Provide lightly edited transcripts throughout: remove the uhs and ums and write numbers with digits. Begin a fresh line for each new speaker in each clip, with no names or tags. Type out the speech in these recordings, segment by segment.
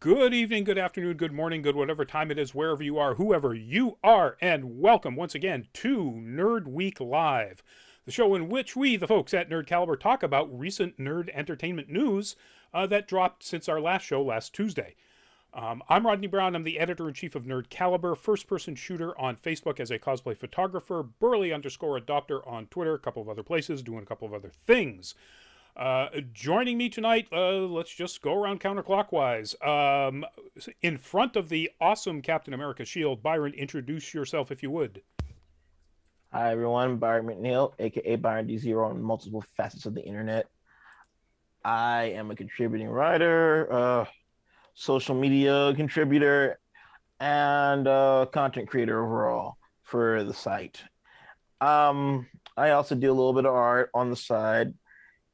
Good evening, good afternoon, good morning, good whatever time it is, wherever you are, whoever you are, and welcome once again to Nerd Week Live, the show in which we, the folks at Nerd Caliber, talk about recent nerd entertainment news that dropped since our last show last Tuesday. I'm Rodney Brown. I'm the editor-in-chief of Nerd Caliber, first-person shooter on Facebook as a cosplay photographer, Burley_adopter on Twitter, a couple of other places, doing a couple of other things. Joining me tonight, let's just go around counterclockwise. In front of the awesome Captain America shield, Byron, introduce yourself if you would.
Hi everyone, Byron McNeil, aka Byron D0 on multiple facets of the internet. I am a contributing writer, social media contributor, and content creator overall for the site. I also do a little bit of art on the side.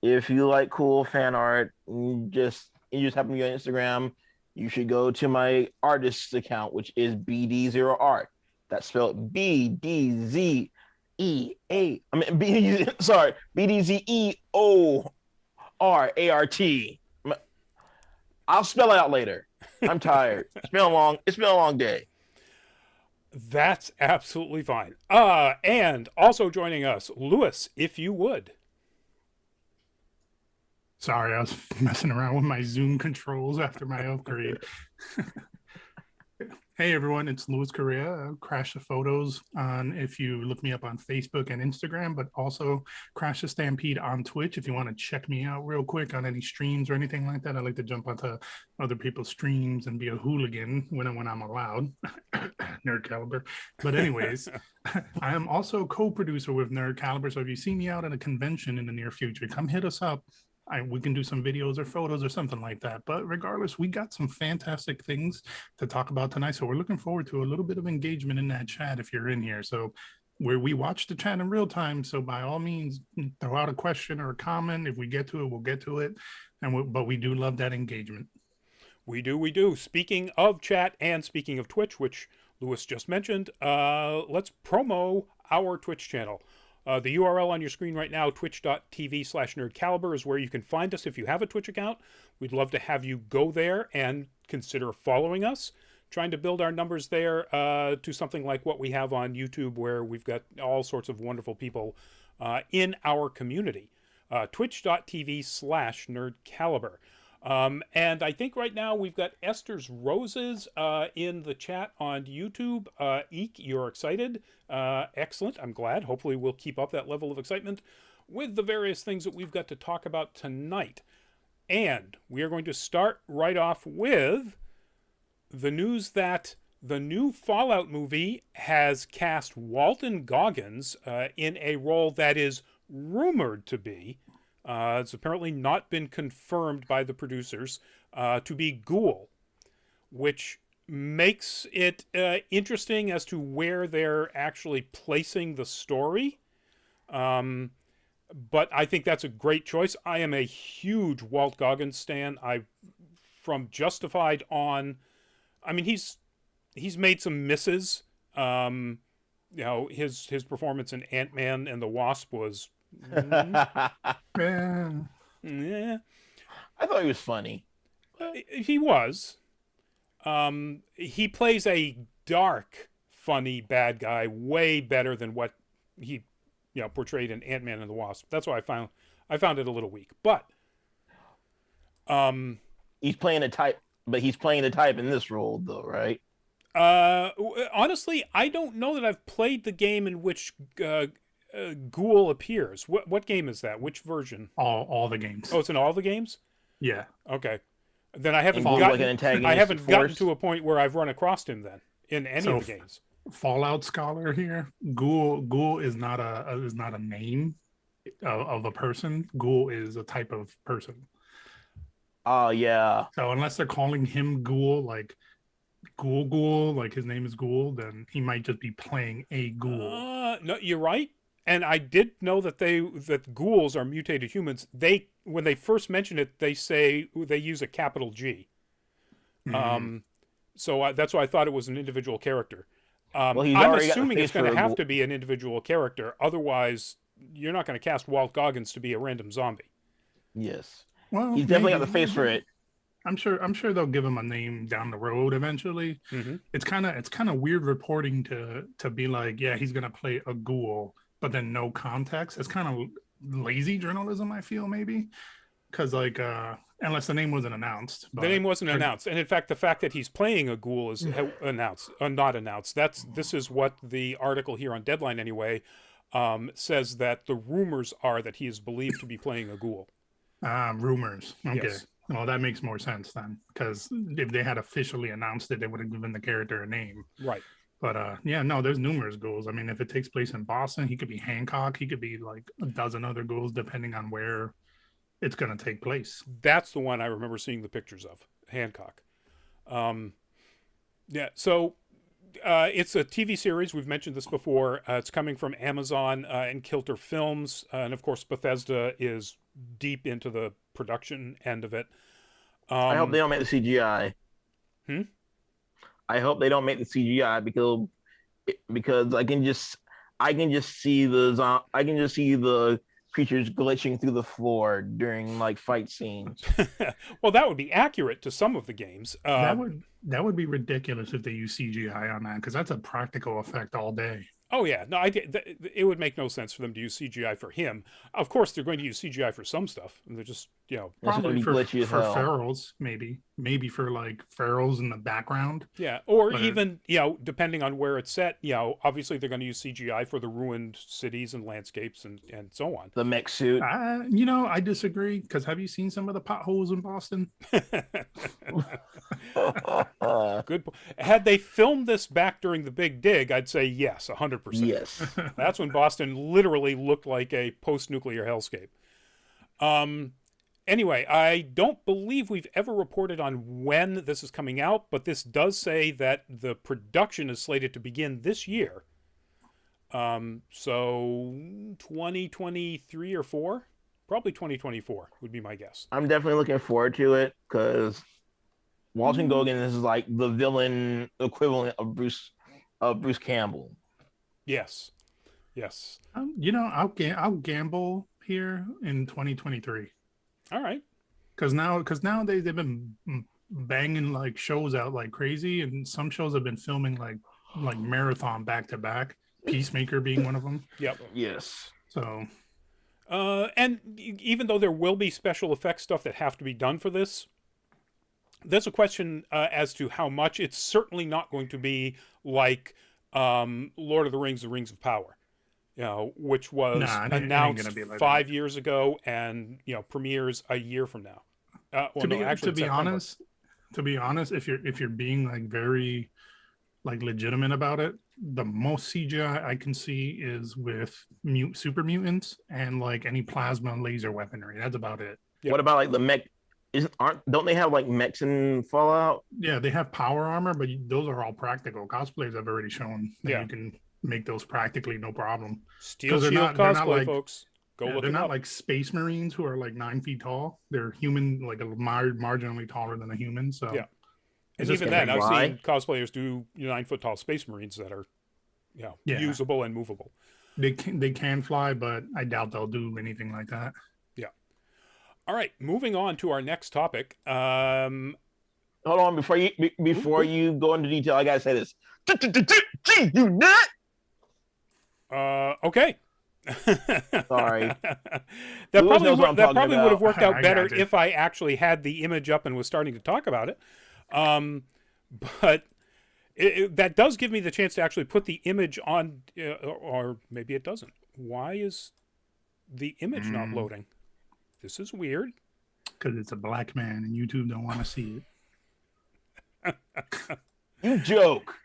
If you like cool fan art, you just happen to be on Instagram, you should go to my artist's account, which is BD0Art. That's spelled BDZEA. BDZEORART. I'll spell it out later. I'm tired. It's been a long day.
That's absolutely fine. And also joining us, Lewis, if you would.
Sorry, I was messing around with my Zoom controls after my upgrade. Hey everyone, it's Louis Correa. Crash the Photos on, if you look me up on Facebook and Instagram, but also Crash the Stampede on Twitch if you want to check me out real quick on any streams or anything like that. I like to jump onto other people's streams and be a hooligan when I'm allowed. Nerd Caliber. But anyways, I am also co-producer with Nerd Caliber, so if you see me out at a convention in the near future, come hit us up. We can do some videos or photos or something like that. But regardless, we got some fantastic things to talk about tonight. So we're looking forward to a little bit of engagement in that chat if you're in here. So we watch the chat in real time. So by all means, throw out a question or a comment. If we get to it, we'll get to it. But we do love that engagement.
We do. Speaking of chat and speaking of Twitch, which Lewis just mentioned, let's promo our Twitch channel. The URL on your screen right now, twitch.tv/nerdcaliber, is where you can find us if you have a Twitch account. We'd love to have you go there and consider following us, trying to build our numbers there to something like what we have on YouTube, where we've got all sorts of wonderful people in our community. Twitch.tv/nerdcaliber. And I think right now we've got Esther's Roses in the chat on YouTube. Eek, you're excited. Excellent. I'm glad. Hopefully we'll keep up that level of excitement with the various things that we've got to talk about tonight. And we are going to start right off with the news that the new Fallout movie has cast Walton Goggins in a role that is rumored to be, it's apparently not been confirmed by the producers, to be Ghoul, which makes it interesting as to where they're actually placing the story. But I think that's a great choice. I am a huge Walt Goggins stan. From Justified on, I mean, he's made some misses. His performance in Ant-Man and the Wasp was
Yeah.
yeah.
I thought he was funny.
He was. He plays a dark, funny bad guy way better than what he, portrayed in Ant-Man and the Wasp. That's why I found it a little weak. But
he's playing the type in this role, though, right?
Honestly, I don't know that I've played the game in which Ghoul appears. What game is that? Which version?
All the games.
Oh, it's in all the games?
Yeah.
Okay. Then I haven't gotten to a point where I've run across him then in any of the games.
Fallout scholar here. Ghoul is not a name of a person. Ghoul is a type of person.
Oh yeah.
So unless they're calling him Ghoul, like Ghoul, like his name is Ghoul, then he might just be playing a ghoul.
No, you're right. And I did know that ghouls are mutated humans. When they first mention it, they say they use a capital G. Mm-hmm. So that's why I thought it was an individual character. I'm assuming it's going to have to be an individual character. Otherwise, you're not going to cast Walt Goggins to be a random zombie.
Yes. Well, he's definitely got the face for it.
I'm sure they'll give him a name down the road eventually.
Mm-hmm.
It's kind of weird reporting to be like, yeah, he's gonna play a ghoul, but then no context. It's kind of lazy journalism, I feel, maybe, because like unless the name wasn't announced.
The name wasn't announced, and in fact, the fact that he's playing a ghoul is announced, not announced. This is what the article here on Deadline anyway says, that the rumors are that he is believed to be playing a ghoul.
Rumors. Okay.
Yes.
Well, that makes more sense then, because if they had officially announced it, they would have given the character a name.
Right.
But yeah, no, there's numerous ghouls. I mean, if it takes place in Boston, he could be Hancock. He could be like a dozen other ghouls, depending on where it's going to take place.
That's the one I remember seeing the pictures of, Hancock. Yeah, so it's a TV series. We've mentioned this before. It's coming from Amazon and Kilter Films. And of course, Bethesda is deep into the production end of it.
I hope they don't make the CGI. I hope they don't make the CGI because I can just see the creatures glitching through the floor during like fight scenes.
Well, that would be accurate to some of the games.
That would be ridiculous if they use CGI on that, because that's a practical effect all day.
Oh yeah, no, it would make no sense for them to use CGI for him. Of course, they're going to use CGI for some stuff, and they're just
probably for
glitchy as hell.
ferals, maybe for like ferals in the background.
Yeah, or even depending on where it's set. Obviously they're going to use CGI for the ruined cities and landscapes and so on.
The mech suit.
I disagree, because have you seen some of the potholes in Boston?
Good. Had they filmed this back during the Big Dig, I'd say yes, 100%.
Yes.
That's when Boston literally looked like a post-nuclear hellscape. Anyway, I don't believe we've ever reported on when this is coming out, but this does say that the production is slated to begin this year. So 2023 or 4? Probably 2024 would be my guess.
I'm definitely looking forward to it, because Walton Goggins is like the villain equivalent of Bruce Campbell.
Yes.
I'll gamble here in 2023.
All right.
Because nowadays they've been banging like shows out like crazy, and some shows have been filming like marathon back to back. Peacemaker being one of them.
Yep.
Yes.
So.
And even though there will be special effects stuff that have to be done for this, there's a question as to how much. It's certainly not going to be like Lord of the Rings: The Rings of Power, which was announced like 5 years ago, and premieres a year from now.
To be honest, if you're being like very like legitimate about it, the most CGI I can see is with super mutants and like any plasma and laser weaponry. That's about it.
Yep. What about like the mech? Don't they have like mechs in Fallout?
Yeah, they have power armor, but those are all practical. Cosplayers have already shown that you can make those practically no problem.
Steel Shield cosplay,
like,
folks.
They're not like space marines who are like 9 feet tall. They're human, like marginally taller than a human. So
yeah, and even then, I've seen cosplayers do 9 foot tall space marines that are usable and movable.
They can fly, but I doubt they'll do anything like that.
All right, moving on to our next topic.
Hold on, before you go into detail, I gotta say this. You nut.
Okay.
Sorry.
That probably would have worked out better if I actually had the image up and was starting to talk about it. But that does give me the chance to actually put the image on, or maybe it doesn't. Why is the image not loading? This is weird.
Because it's a black man and YouTube don't want to see
it. You joke.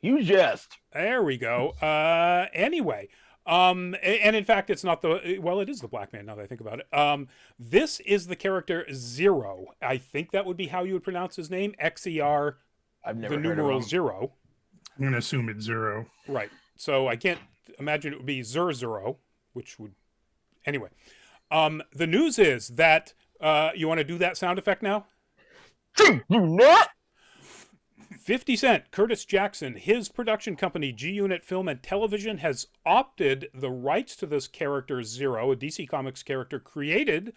You jest.
There we go. Anyway. And in fact, it's not it is the black man now that I think about it. This is the character Zero. I think that would be how you would pronounce his name. XER,
I've never
the
heard
numeral
of him.
0.
I'm going to assume it's 0.
Right. So I can't imagine it would be Zero, which would... Anyway. The news is that... you want to do that sound effect now?
You nut!
50 Cent, Curtis Jackson, his production company, G-Unit Film and Television, has opted the rights to this character Zero, a DC Comics character created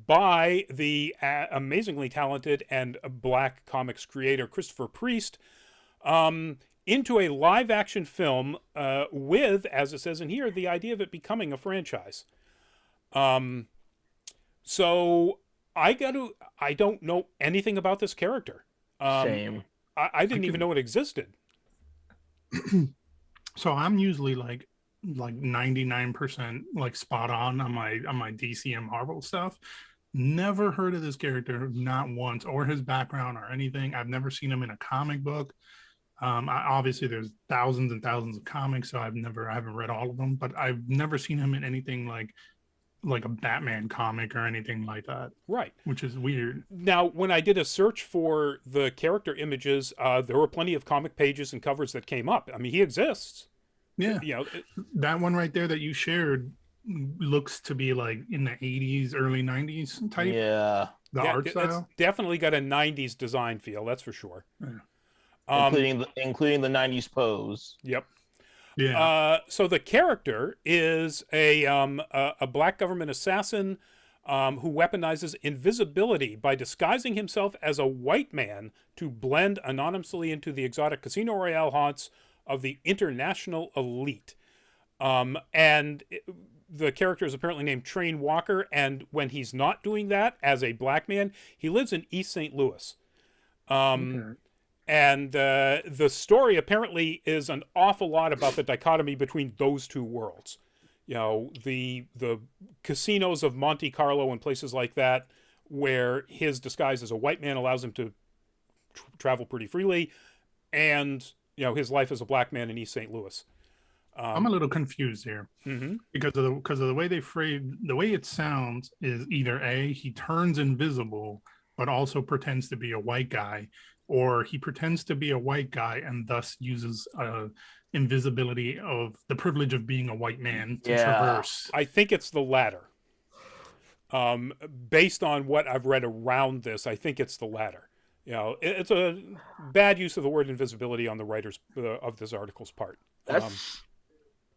by the amazingly talented and Black comics creator Christopher Priest, into a live-action film with, as it says in here, the idea of it becoming a franchise. So I don't know anything about this character.
Same.
I didn't even know it existed.
So I'm usually like 99% like spot on my DC and Marvel stuff. Never heard of this character, not once, or his background or anything. I've never seen him in a comic book. Obviously there's thousands and thousands of comics, so I haven't read all of them, but I've never seen him in anything like a Batman comic or anything like that.
Right.
Which is weird.
Now, when I did a search for the character images, there were plenty of comic pages and covers that came up. I mean, he exists.
Yeah.
You know,
that one right there that you shared looks to be like in the 80s, early 90s type.
Yeah.
The art
it's
style.
definitely got a 90s design feel, that's for sure.
Yeah.
Including the 90s pose.
Yep.
Yeah.
So the character is a black government assassin who weaponizes invisibility by disguising himself as a white man to blend anonymously into the exotic Casino Royale haunts of the international elite. And the character is apparently named Train Walker, and when he's not doing that as a black man, he lives in East St. Louis.
Okay.
And the story apparently is an awful lot about the dichotomy between those two worlds. You know, the casinos of Monte Carlo and places like that, where his disguise as a white man allows him to travel pretty freely, and, you know, his life as a black man in East St. Louis.
I'm a little confused here because of the way they phrase the way it sounds is either A, he turns invisible but also pretends to be a white guy, or he pretends to be a white guy and thus uses invisibility of the privilege of being a white man to traverse.
I think it's the latter. Based on what I've read around this, I think it's the latter. You know, it's a bad use of the word invisibility on the writers of this article's part.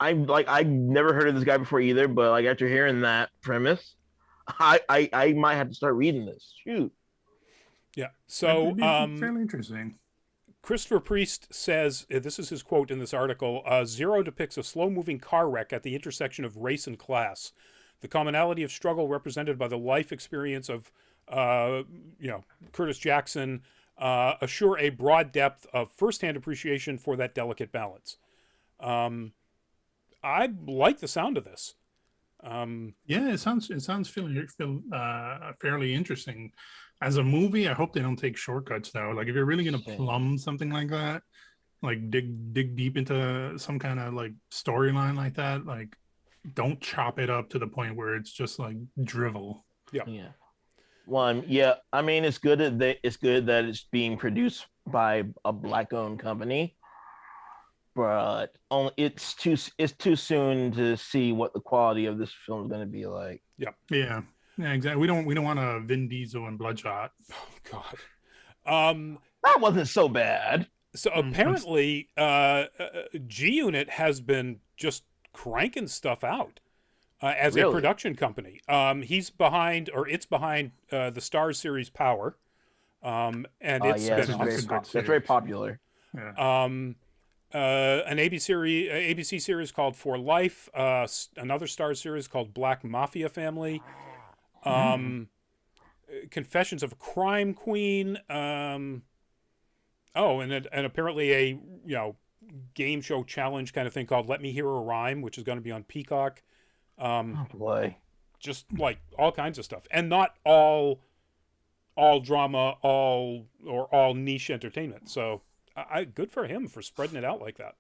I've never heard of this guy before either, but like after hearing that premise, I might have to start reading this. Shoot.
Yeah. So
fairly interesting.
Christopher Priest says, this is his quote in this article, Zero depicts a slow-moving car wreck at the intersection of race and class. The commonality of struggle represented by the life experience of, Curtis Jackson assure a broad depth of firsthand appreciation for that delicate balance. I like the sound of this.
Yeah, it sounds fairly interesting. As a movie, I hope they don't take shortcuts though. Like if you're really gonna plumb something like that, like dig deep into some kind of like storyline like that, like don't chop it up to the point where it's just like drivel.
Yeah.
I mean, it's good that it's being produced by a black-owned company, but it's too soon to see what the quality of this film is going to be like.
Yeah, exactly. We don't want a Vin Diesel and Bloodshot.
Oh God,
that wasn't so bad.
So apparently, G-Unit has been just cranking stuff out as a production company. It's behind the Starz series Power, and it's
that's very popular.
Yeah.
An ABC series called For Life, another Starz series called Black Mafia Family, Confessions of a Crime Queen, and apparently a game show challenge kind of thing called Let Me Hear a Rhyme, which is going to be on Peacock.
Oh boy.
Just like all kinds of stuff, and not all drama, all niche entertainment. So good for him for spreading it out like that.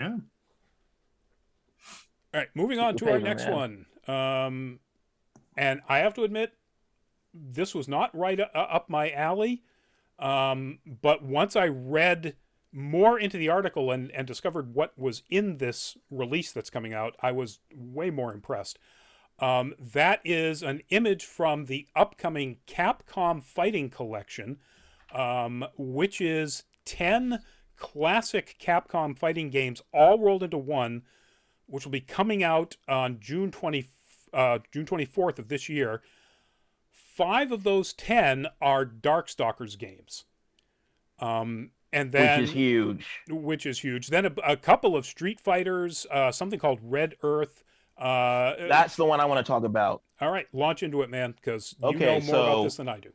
Yeah.
All right, moving on to our next one. And I have to admit, this was not right up my alley. But once I read more into the article and discovered what was in this release that's coming out, I was way more impressed. That is an image from the upcoming Capcom Fighting Collection, which is 10 classic Capcom fighting games all rolled into one, which will be coming out on June 24th of this year. 5 of those 10 are Darkstalkers games. And then,
which is huge.
Which is huge. Then a couple of Street Fighters, something called Red Earth.
That's the one I want to talk about.
All right, launch into it, man, because you
Okay,
know more about this than I do.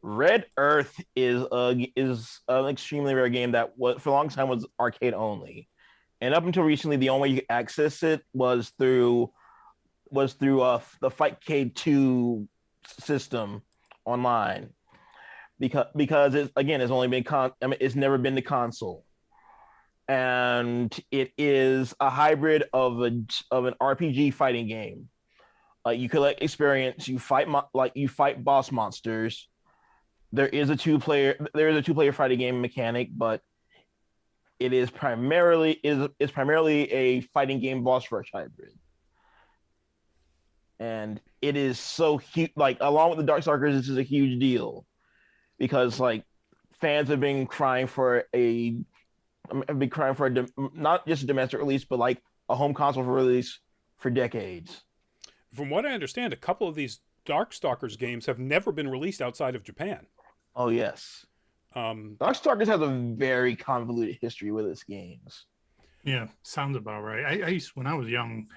Red Earth is an extremely rare game that for a long time was arcade only, and up until recently, the only way you could access it was through the Fightcade 2 system online, because it's only been it's never been the console, and it is a hybrid of an RPG fighting game. You collect experience, you fight boss monsters. There is a two-player fighting game mechanic, but it is primarily a fighting game boss rush hybrid. And it is so huge. Like, along with the Darkstalkers, this is a huge deal because fans have been crying for not just a domestic release, but like a home console release for decades.
From what I understand, a couple of these Darkstalkers games have never been released outside of Japan.
Oh, yes. Darkstalkers has a very convoluted history with its games.
Yeah, sounds about right. I used, when I was young,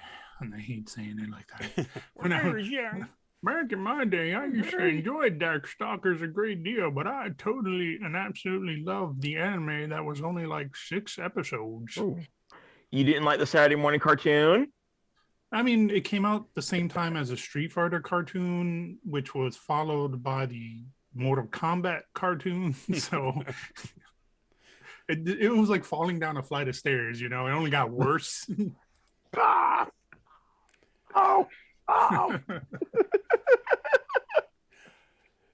and I hate saying it like that. When I was young. Back in my day, I used to enjoy Darkstalkers a great deal, but I totally and absolutely loved the anime that was only like 6 episodes.
Ooh. You didn't like the Saturday morning cartoon?
I mean, it came out the same time as a Street Fighter cartoon, which was followed by the Mortal Kombat cartoon. So it was like falling down a flight of stairs, you know. It only got worse.
Ah! Oh!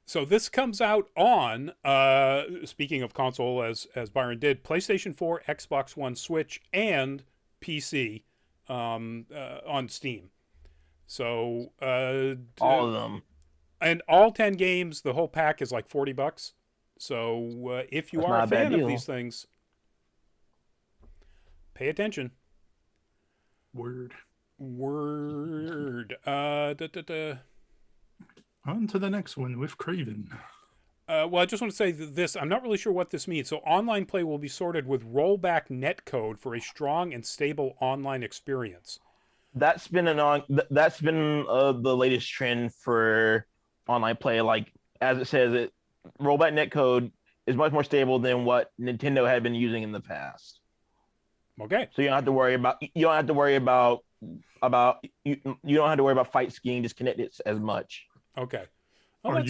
So this comes out on, speaking of console, as Byron did, PlayStation 4, Xbox One, Switch, and PC on Steam. So
all of them.
And all 10 games, the whole pack is like $40. So if you are a fan of these things, pay attention.
Word.
On
to the next one with Kraven.
Well, I just want to say this. I'm not really sure what this means. So online play will be sorted with rollback netcode for a strong and stable online experience.
That's been the latest trend for online play. Like, as it says, rollback netcode is much more stable than what Nintendo had been using in the past.
Okay.
So you don't have to worry about fights getting disconnected as much.
Okay.
Or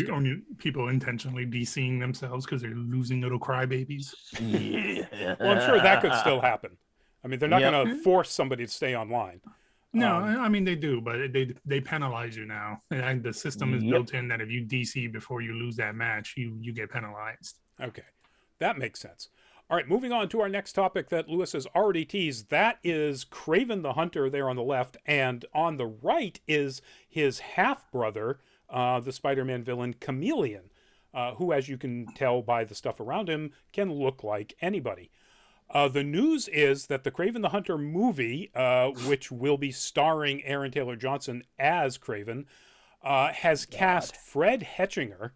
people intentionally DCing themselves because they're losing little crybabies.
Yeah.
Well, I'm sure that could still happen. I mean, they're not going to force somebody to stay online.
No, I mean, they do, but they penalize you now. And the system is built in that if you DC before you lose that match, you get penalized.
Okay. That makes sense. All right, moving on to our next topic that Lewis has already teased. That is Kraven the Hunter there on the left, and on the right is his half-brother, the Spider-Man villain Chameleon, who, as you can tell by the stuff around him, can look like anybody. The news is that the Kraven the Hunter movie, which will be starring Aaron Taylor Johnson as Kraven, has cast Fred Hetchinger,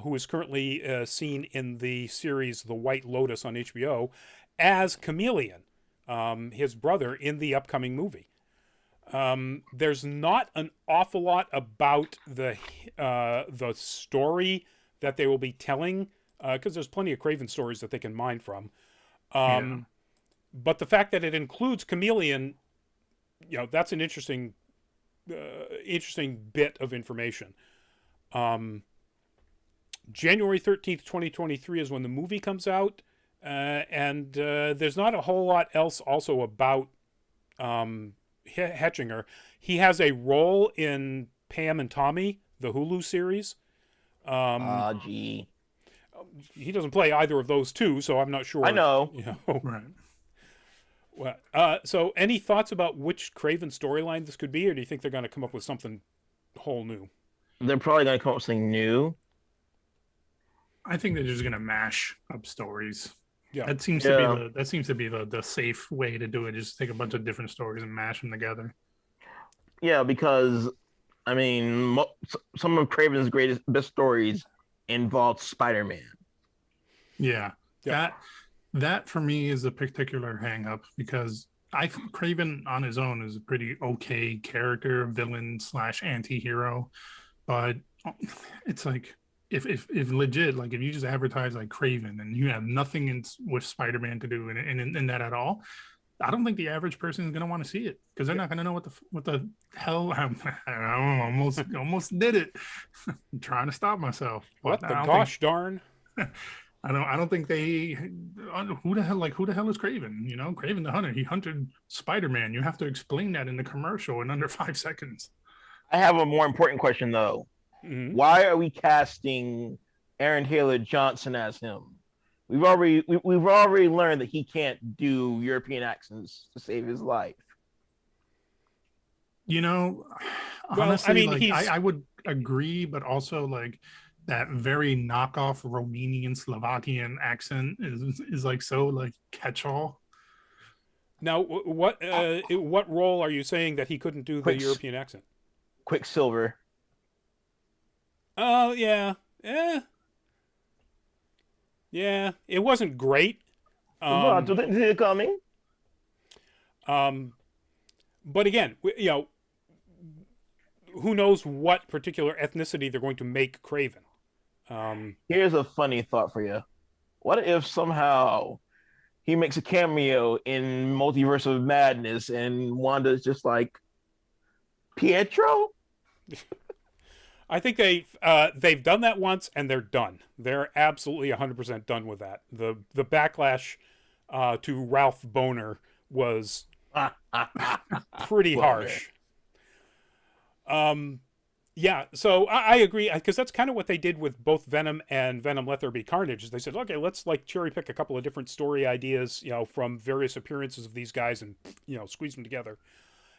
who is currently seen in the series The White Lotus on HBO, as Chameleon, his brother, in the upcoming movie. There's not an awful lot about the story that they will be telling, because there's plenty of Kraven stories that they can mine from. But the fact that it includes Chameleon, that's an interesting bit of information. January 13th, 2023 is when the movie comes out, and there's not a whole lot else also about Hetchinger. He has a role in Pam and Tommy, the Hulu series.
Gee.
He doesn't play either of those two, so I'm not sure.
I know.
Right.
Well, so any thoughts about which Kraven storyline this could be, or do you think they're going to come up with something whole new?
They're probably going to come up with something new.
I think they're just gonna mash up stories.
Yeah,
that seems to be the safe way to do it. Just take a bunch of different stories and mash them together.
Yeah, because I mean, some of Craven's best stories involved Spider-Man.
Yeah,
Yeah.
that for me is a particular hang up because I think Craven on his own is a pretty okay character, villain slash anti-hero, but it's like if legit, like if you just advertise like Craven and you have nothing with Spider-Man to do in that at all, I don't think the average person is going to want to see it because they're not going to know what the hell. I almost did it. I'm trying to stop myself.
What the gosh darn?
I don't think they. Who the hell is Kraven? You know, Kraven the Hunter. He hunted Spider-Man. You have to explain that in the commercial in under 5 seconds.
I have a more important question though.
Mhm.
Why are we casting Aaron Taylor Johnson as him? We've already learned that he can't do European accents to save his life.
You know,
Well,
honestly,
I mean,
like
he's-
I would agree, but also like that very knockoff Romanian Slovakian accent is like so like catch-all.
Now, what role are you saying that he couldn't do the
Quick-
European accent?
Quicksilver.
Oh, yeah. Yeah, it wasn't great.
What? Didn't see it coming?
But again, you know, who knows what particular ethnicity they're going to make Kraven.
Here's a funny thought for you. What if somehow he makes a cameo in Multiverse of Madness and Wanda's just like, Pietro?
I think they've done that once and they're done. They're absolutely 100% done with that. The backlash to Ralph Boner was pretty harsh. Yeah, so I agree because that's kind of what they did with both Venom and Venom Let There Be Carnage. Is they said, okay, let's like cherry pick a couple of different story ideas, you know, from various appearances of these guys and, you know, squeeze them together.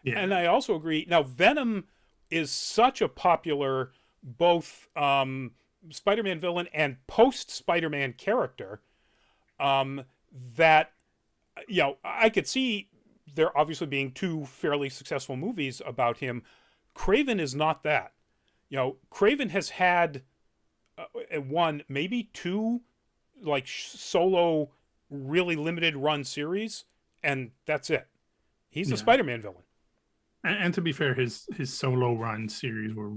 Yeah.
And I also agree. Now, Venom is such a popular both Spider-Man villain and post-Spider-Man character that, you know, I could see there obviously being 2 fairly successful movies about him. Kraven is not that. You know, Kraven has had 1, maybe 2, like solo, really limited run series, and that's it. He's a Spider-Man villain.
And to be fair, his solo run series were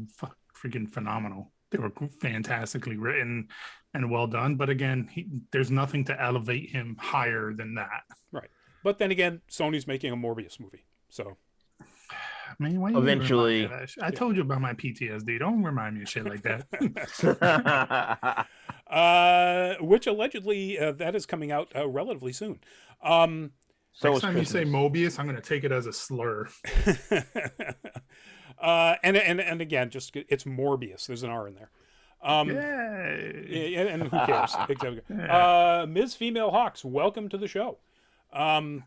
freaking phenomenal. They were fantastically written and well done. But again, there's nothing to elevate him higher than that.
Right. But then again, Sony's making a Morbius movie, so.
Man, why you
Eventually.
I told you about my PTSD. Don't remind me of shit like that.
Which allegedly that is coming out relatively soon.
Next time you say Mobius, I'm going to take it as a slur.
And again, just it's Morbius. There's an R in there.
Yay.
And who cares? Ms. Female Hawks, welcome to the show. All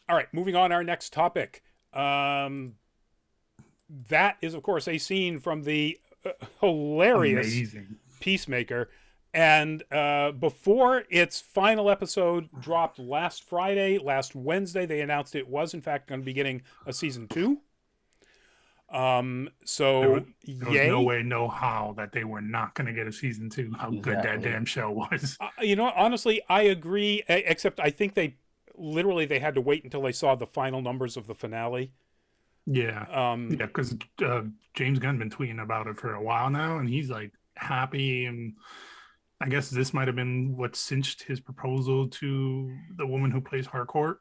right, moving on. Our next topic. That is, of course, a scene from the hilarious Peacemaker. And before its final episode dropped last Wednesday, they announced it was, in fact, going to be getting a season 2. So
there was no way, no how that they were not going to get a season 2. How good that damn show was.
You know, honestly, I agree. Except I think they had to wait until they saw the final numbers of the finale.
Yeah. Because James Gunn been tweeting about it for a while now, and he's like happy, and I guess this might have been what cinched his proposal to the woman who plays Harcourt.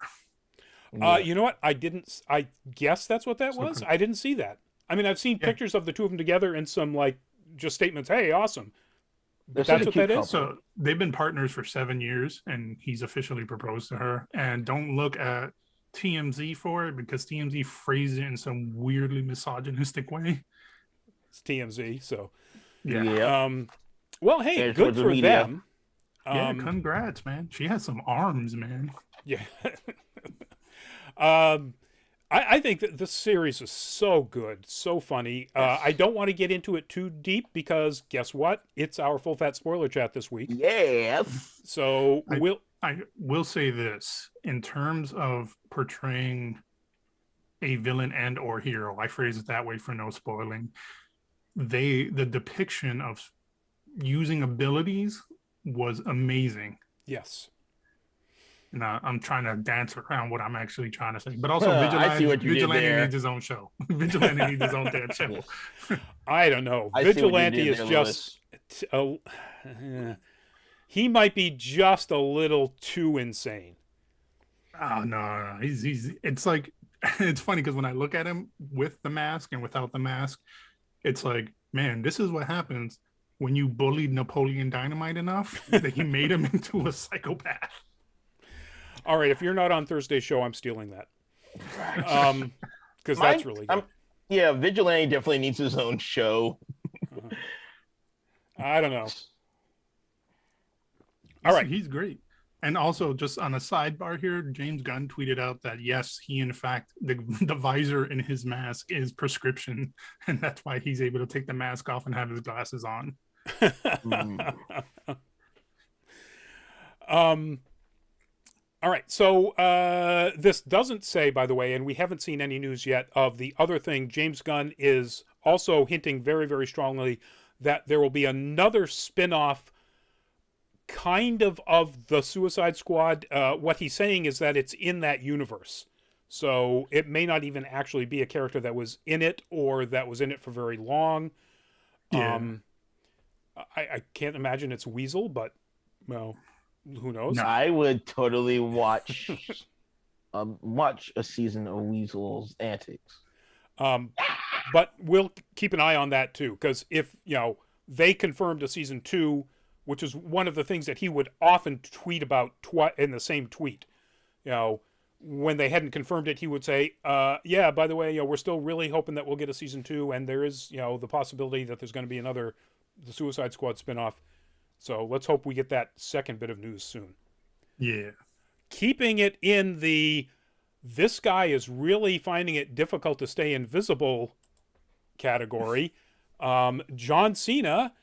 You know what? I guess that's what that was. I didn't see that. I mean, I've seen pictures of the two of them together and some like just statements. Hey, awesome. But that's what that is.
So they've been partners for 7 years, and he's officially proposed to her. And don't look at TMZ for it because TMZ phrased it in some weirdly misogynistic way.
It's TMZ, so
yeah.
Well, hey, good for them.
Yeah, congrats, man. She has some arms, man.
Yeah. I think that this series is so good, so funny. I don't want to get into it too deep because guess what? It's our full fat spoiler chat this week.
Yes.
So
I will say this in terms of portraying a villain and or hero. I phrase it that way for no spoiling. The depiction of using abilities was amazing.
Yes.
And I'm trying to dance around what I'm actually trying to say. But also,
I see what you did
Vigilante
there.
needs his own show. Vigilante needs his own damn show.
Yes.
I don't know.
I see what you
Vigilante
did
is
there,
just he might be just a little too insane.
Oh no. He's it's like it's funny because when I look at him with the mask and without the mask, it's like, man, this is what happens when you bullied Napoleon Dynamite enough that he made him into a psychopath.
All right, if you're not on Thursday's show, I'm stealing that. Because that's really good.
Yeah, Vigilante definitely needs his own show.
I don't know. All right.
He's great. And also, just on a sidebar here, James Gunn tweeted out that, yes, he, in fact, the visor in his mask is prescription. And that's why he's able to take the mask off and have his glasses on.
All right. So this doesn't say, by the way, and we haven't seen any news yet of the other thing. James Gunn is also hinting very, very strongly that there will be another spin-off kind of the Suicide Squad. What he's saying is that it's in that universe. So it may not even actually be a character that was in it or that was in it for very long.
Yeah.
I can't imagine it's Weasel, but, well, who knows?
No, I would totally watch a season of Weasel's antics.
But we'll keep an eye on that too, because if they confirmed a season 2, which is one of the things that he would often tweet about in the same tweet. When they hadn't confirmed it, he would say, "Yeah, by the way, we're still really hoping that we'll get a season 2, and there is the possibility that there's going to be the Suicide Squad spinoff." So let's hope we get that second bit of news soon.
Yeah. Keeping
it in this guy is really finding it difficult to stay invisible category. John Cena.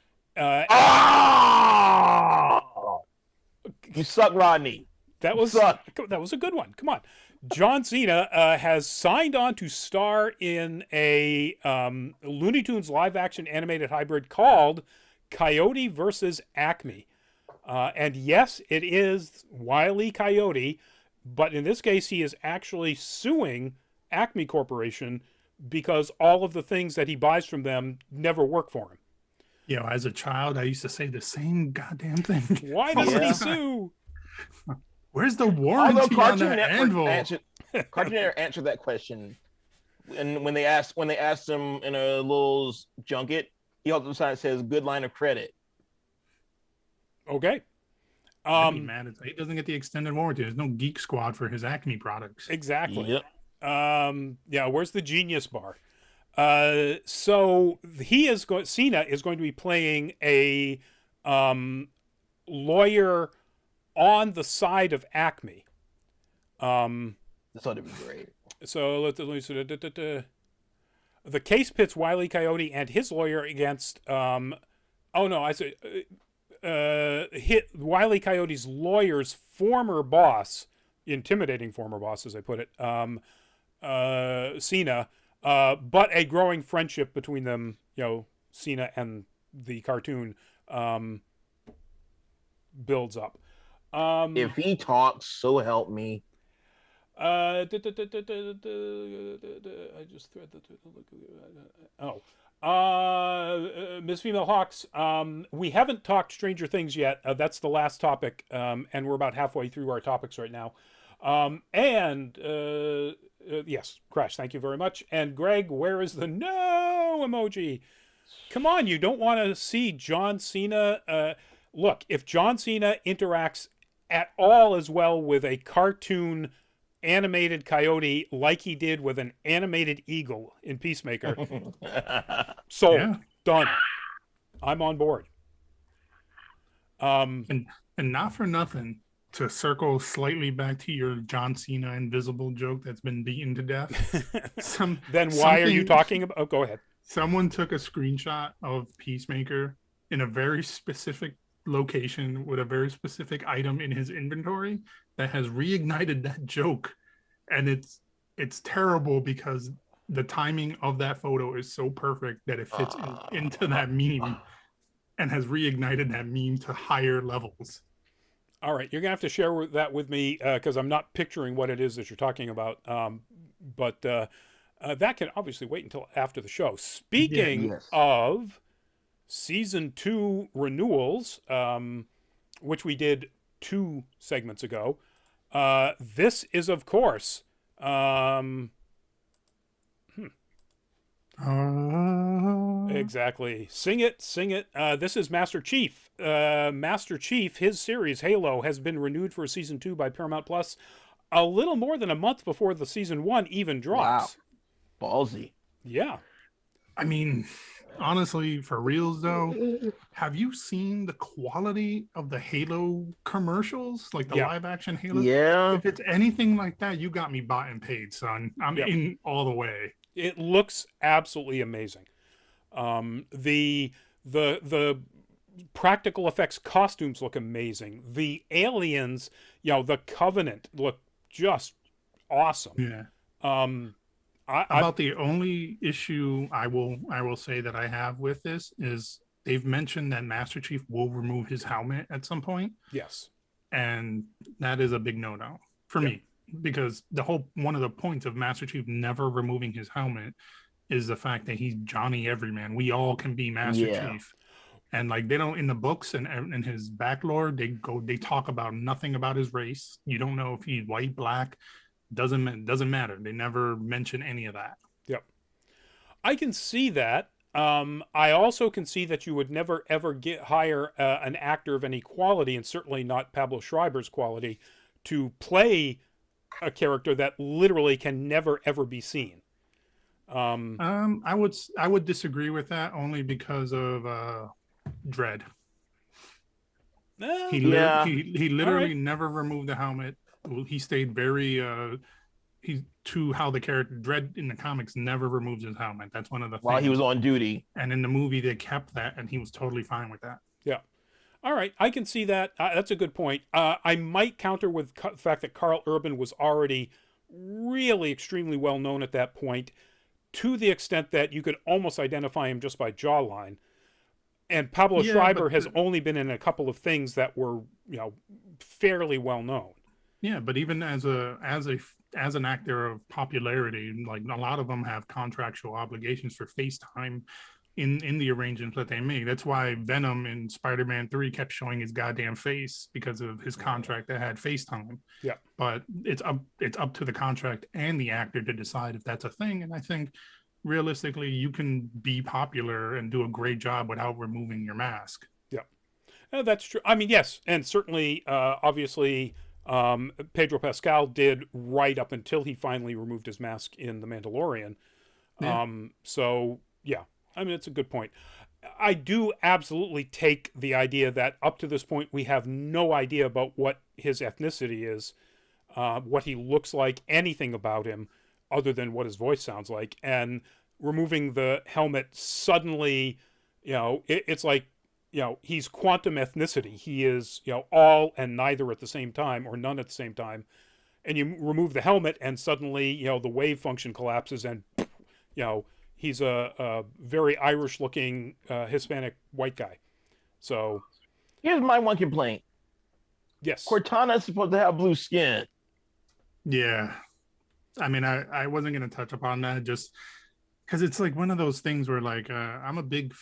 You suck, Rodney.
That was a good one. Come on. John Cena has signed on to star in a Looney Tunes live-action animated hybrid called Coyote versus Acme. And yes, it is Wile E. Coyote, but in this case, he is actually suing Acme Corporation because all of the things that he buys from them never work for him.
As a child, I used to say the same goddamn thing.
Why doesn't he sue?
Where's the warranty on that anvil?
Cartoon Network answered that question, and when they asked him in a little junket, he also decided says "good line of credit."
Okay.
Man, he doesn't get the extended warranty. There's no Geek Squad for his Acme products.
Exactly.
Yep.
Where's the Genius Bar? So Cena is going to be playing a lawyer on the side of Acme.
This ought to be great.
So the case pits Wile E. Coyote and his lawyer against Wile E. Coyote's lawyer's former boss, intimidating former boss, as I put it, Cena. But a growing friendship between them, Cena and the cartoon, builds up.
If he talks, so help me.
I just thread the Ms. Female Hawks. We haven't talked Stranger Things yet. That's the last topic, and we're about halfway through our topics right now. Yes, Crash, thank you very much. And Greg, where is the no emoji? Come on, you don't want to see John Cena. Look, if John Cena interacts at all as well with a cartoon animated coyote like he did with an animated eagle in Peacemaker, done. I'm on board.
And not for nothing, to circle slightly back to your John Cena invisible joke that's been beaten to death.
Then why are you talking about? Oh, go ahead.
Someone took a screenshot of Peacemaker in a very specific location with a very specific item in his inventory that has reignited that joke. And it's it's terrible because the timing of that photo is so perfect that it fits into that meme and has reignited that meme to higher levels.
All right, you're gonna have to share that with me because I'm not picturing what it is that you're talking about. But that can obviously wait until after the show. Speaking
Yes.
of season 2 renewals, which we did 2 segments ago, this is of course. Exactly. Sing it, sing it. This is Master Chief. Master Chief, his series Halo has been renewed for season 2 by Paramount Plus a little more than a month before the season 1 even drops.
Wow. Ballsy.
Yeah.
I mean, honestly, for reals though, have you seen the quality of the Halo commercials, like the live action Halo?
Yeah.
If it's anything like that, you got me bought and paid, son. I'm in all the way.
It looks absolutely amazing. The practical effects costumes look amazing. The aliens, the Covenant look just awesome.
Yeah. About the only issue I will say that I have with this is they've mentioned that Master Chief will remove his helmet at some point.
Yes.
And that is a big no-no for me, because one of the points of Master Chief never removing his helmet is the fact that he's Johnny Everyman. We all can be Master Chief. And like they don't in the books and in his backlore, they talk about nothing about his race. You don't know if he's white, black. Doesn't matter. They never mention any of that.
Yep. I can see that. I also can see that you would never ever hire an actor of any quality, and certainly not Pablo Schreiber's quality, to play a character that literally can never ever be seen.
I would disagree with that only because of Dredd. He literally never removed the helmet. He stayed very to how the character Dredd in the comics never removes his helmet. That's one of the
while
things.
He was on duty.
And in the movie they kept that, and he was totally fine with that.
Yeah. All right, I can see that. That's a good point. I might counter with the fact that Carl Urban was already really extremely well known at that point, to the extent that you could almost identify him just by jawline. And Pablo Schreiber has only been in a couple of things that were, fairly well known.
Yeah, but even as an actor of popularity, like a lot of them have contractual obligations for FaceTime in the arrangements that they make. That's why Venom in Spider-Man 3 kept showing his goddamn face, because of his contract that had FaceTime.
Yeah.
But it's up to the contract and the actor to decide if that's a thing. And I think realistically you can be popular and do a great job without removing your mask.
Yeah. That's true. I mean, yes, and certainly obviously Pedro Pascal did right up until he finally removed his mask in The Mandalorian.
Yeah.
So yeah, I mean, it's a good point. I do absolutely take the idea that up to this point we have no idea about what his ethnicity is, what he looks like, anything about him other than what his voice sounds like. And removing the helmet suddenly, it's like, he's quantum ethnicity. He is, all and neither at the same time, or none at the same time. And you remove the helmet and suddenly, the wave function collapses and, he's a very Irish looking Hispanic white guy. So
here's my one complaint.
Yes.
Cortana is supposed to have blue skin.
Yeah. I mean, I wasn't going to touch upon that just because it's like one of those things where like, I'm a big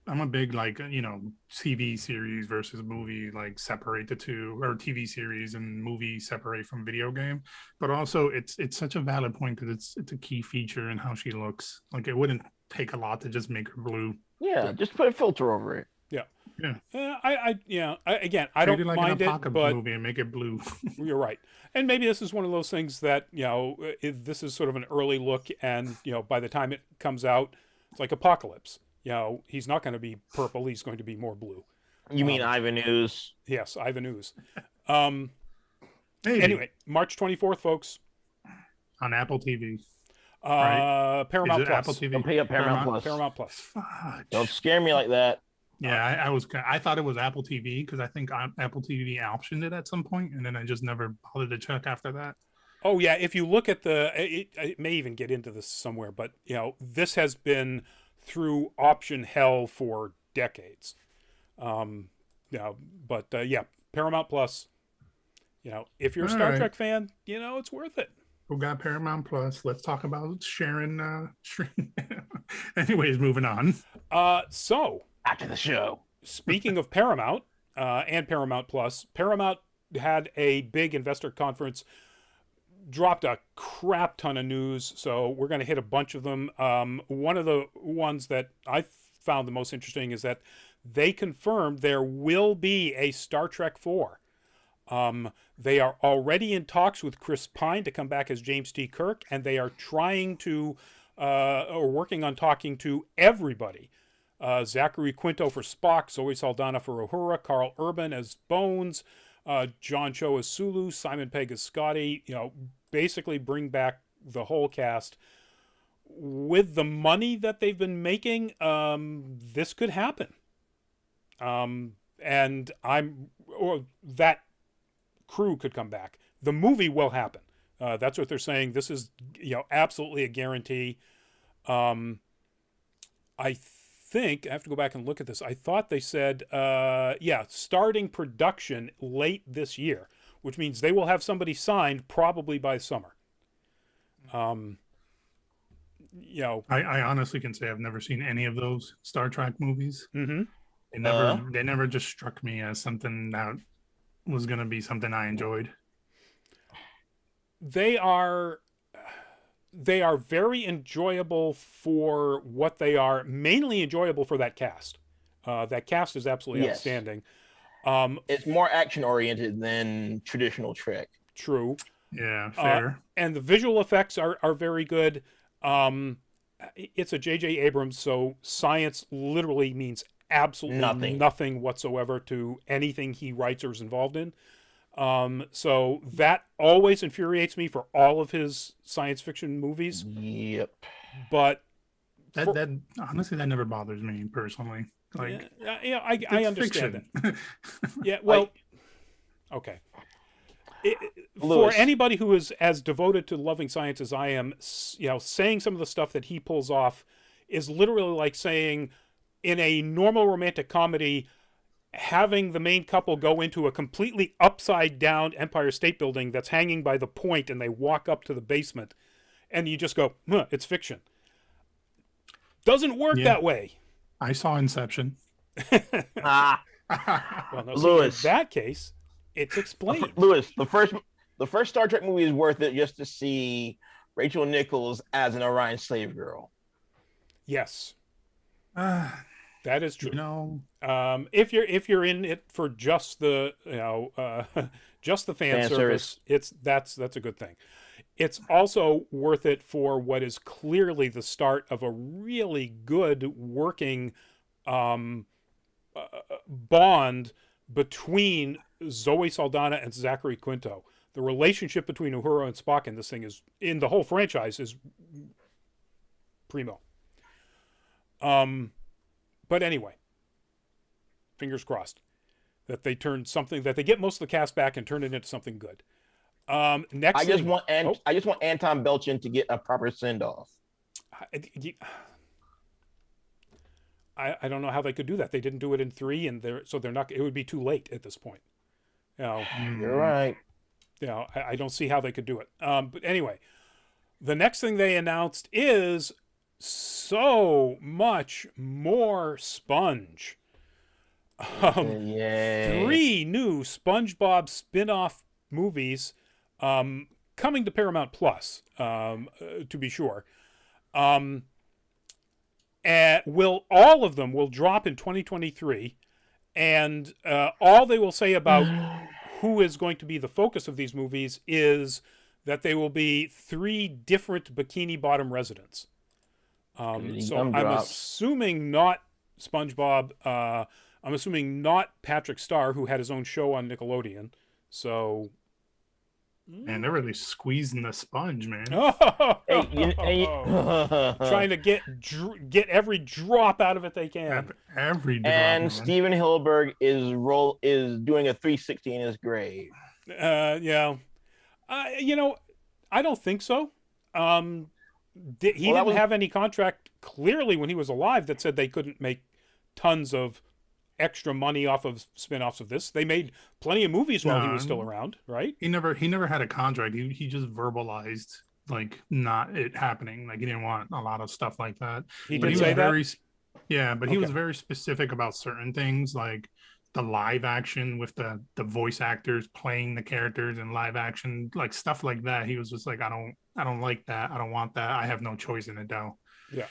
like, TV series versus movie, like separate the two, or TV series and movie separate from video game. But also it's such a valid point because it's a key feature in how she looks. Like it wouldn't take a lot to just make her blue.
Yeah, just put a filter over it.
Yeah. I don't mind it, but
movie and make it blue.
You're right. And maybe this is one of those things that, this is sort of an early look, and, by the time it comes out, it's like Apocalypse. He's not going to be purple. He's going to be more blue.
You mean Ivan Ooze?
Yes, Ivan Ooze. Anyway, March 24th, folks.
On Apple TV.
Right? Paramount Plus.
Apple TV?
Don't pay up Paramount Plus.
Paramount Plus.
Fudge.
Don't scare me like that.
Yeah, I thought it was Apple TV because I think Apple TV optioned it at some point, and then I just never bothered to check after that.
Oh yeah, if you look at it may even get into this somewhere, but this has been through option hell for decades. Paramount Plus. If you're a Star Trek fan, it's worth it.
Who got Paramount Plus? Let's talk about sharing. Anyways, moving on.
So
After the show.
speaking of Paramount and Paramount Plus, Paramount had a big investor conference, dropped a crap ton of news, so we're going to hit a bunch of them. One of the ones that I found the most interesting is that they confirmed there will be a Star Trek 4. They are already in talks with Chris Pine to come back as James T. Kirk, and they are trying to, or working on talking to everybody. Zachary Quinto for Spock, Zoe Saldana for Uhura, Carl Urban as Bones, John Cho as Sulu, Simon Pegg as Scotty. Basically bring back the whole cast. With the money that they've been making, this could happen. And that crew could come back. The movie will happen. That's what they're saying. This is, absolutely a guarantee. I think I have to go back and look at this. I thought they said, starting production late this year, which means they will have somebody signed probably by summer.
I honestly can say I've never seen any of those Star Trek movies.
Mm-hmm.
They never just struck me as something that was going to be something I enjoyed.
They are very enjoyable for what they are, mainly enjoyable for that cast. That cast is absolutely outstanding.
It's more action oriented than traditional Trek.
True.
Yeah, fair.
And the visual effects are very good. It's a J.J. Abrams, so science literally means absolutely nothing whatsoever to anything he writes or is involved in. So that always infuriates me for all of his science fiction movies.
Yep.
But
that honestly, that never bothers me personally. Like,
I understand that. Yeah. Well, okay. For anybody who is as devoted to loving science as I am, saying some of the stuff that he pulls off is literally like saying, in a normal romantic comedy, having the main couple go into a completely upside down Empire State Building that's hanging by the point, and they walk up to the basement, and you just go, it's fiction. Doesn't work that way.
I saw Inception.
Well, no, Lewis, in that case, it's explained.
Lewis, the first Star Trek movie is worth it just to see Rachel Nichols as an Orion slave girl.
Yes. That is true.
If
you're in it for just the just the fan service, that's a good thing. It's also worth it for what is clearly the start of a really good working bond between Zoe Saldana and Zachary Quinto. The relationship between Uhura and Spock in this thing is, in the whole franchise, is primo. But anyway, fingers crossed that they get most of the cast back and turn it into something good. Next,
I just want Anton Belchin to get a proper send off.
I don't know how they could do that. They didn't do it in 3, and they're not. It would be too late at this point.
You're right.
I don't see how they could do it. But anyway, the next thing they announced is so much more Sponge. 3 new SpongeBob spin-off movies coming to Paramount Plus, to be sure. And all of them will drop in 2023, and all they will say about who is going to be the focus of these movies is that they will be 3 different Bikini Bottom residents. So I'm assuming not SpongeBob. I'm assuming not Patrick Starr, who had his own show on Nickelodeon. So,
man, they're really squeezing the sponge, man.
Trying to get every drop out of it they can.
Every drop.
And Steven Hillenburg is doing a 360 in his grave.
Yeah. I don't think so. He didn't have any contract clearly when he was alive that said they couldn't make tons of extra money off of spin-offs of this. They made plenty of movies while he was still around, right?
He never had a contract. He just verbalized like not it happening. Like he didn't want a lot of stuff like that.
He did say that?
Yeah, but he was very specific about certain things, like the live action with the voice actors playing the characters in live action, like stuff like that. He was just like, I don't like that. I don't want that. I have no choice in it though.
Yeah.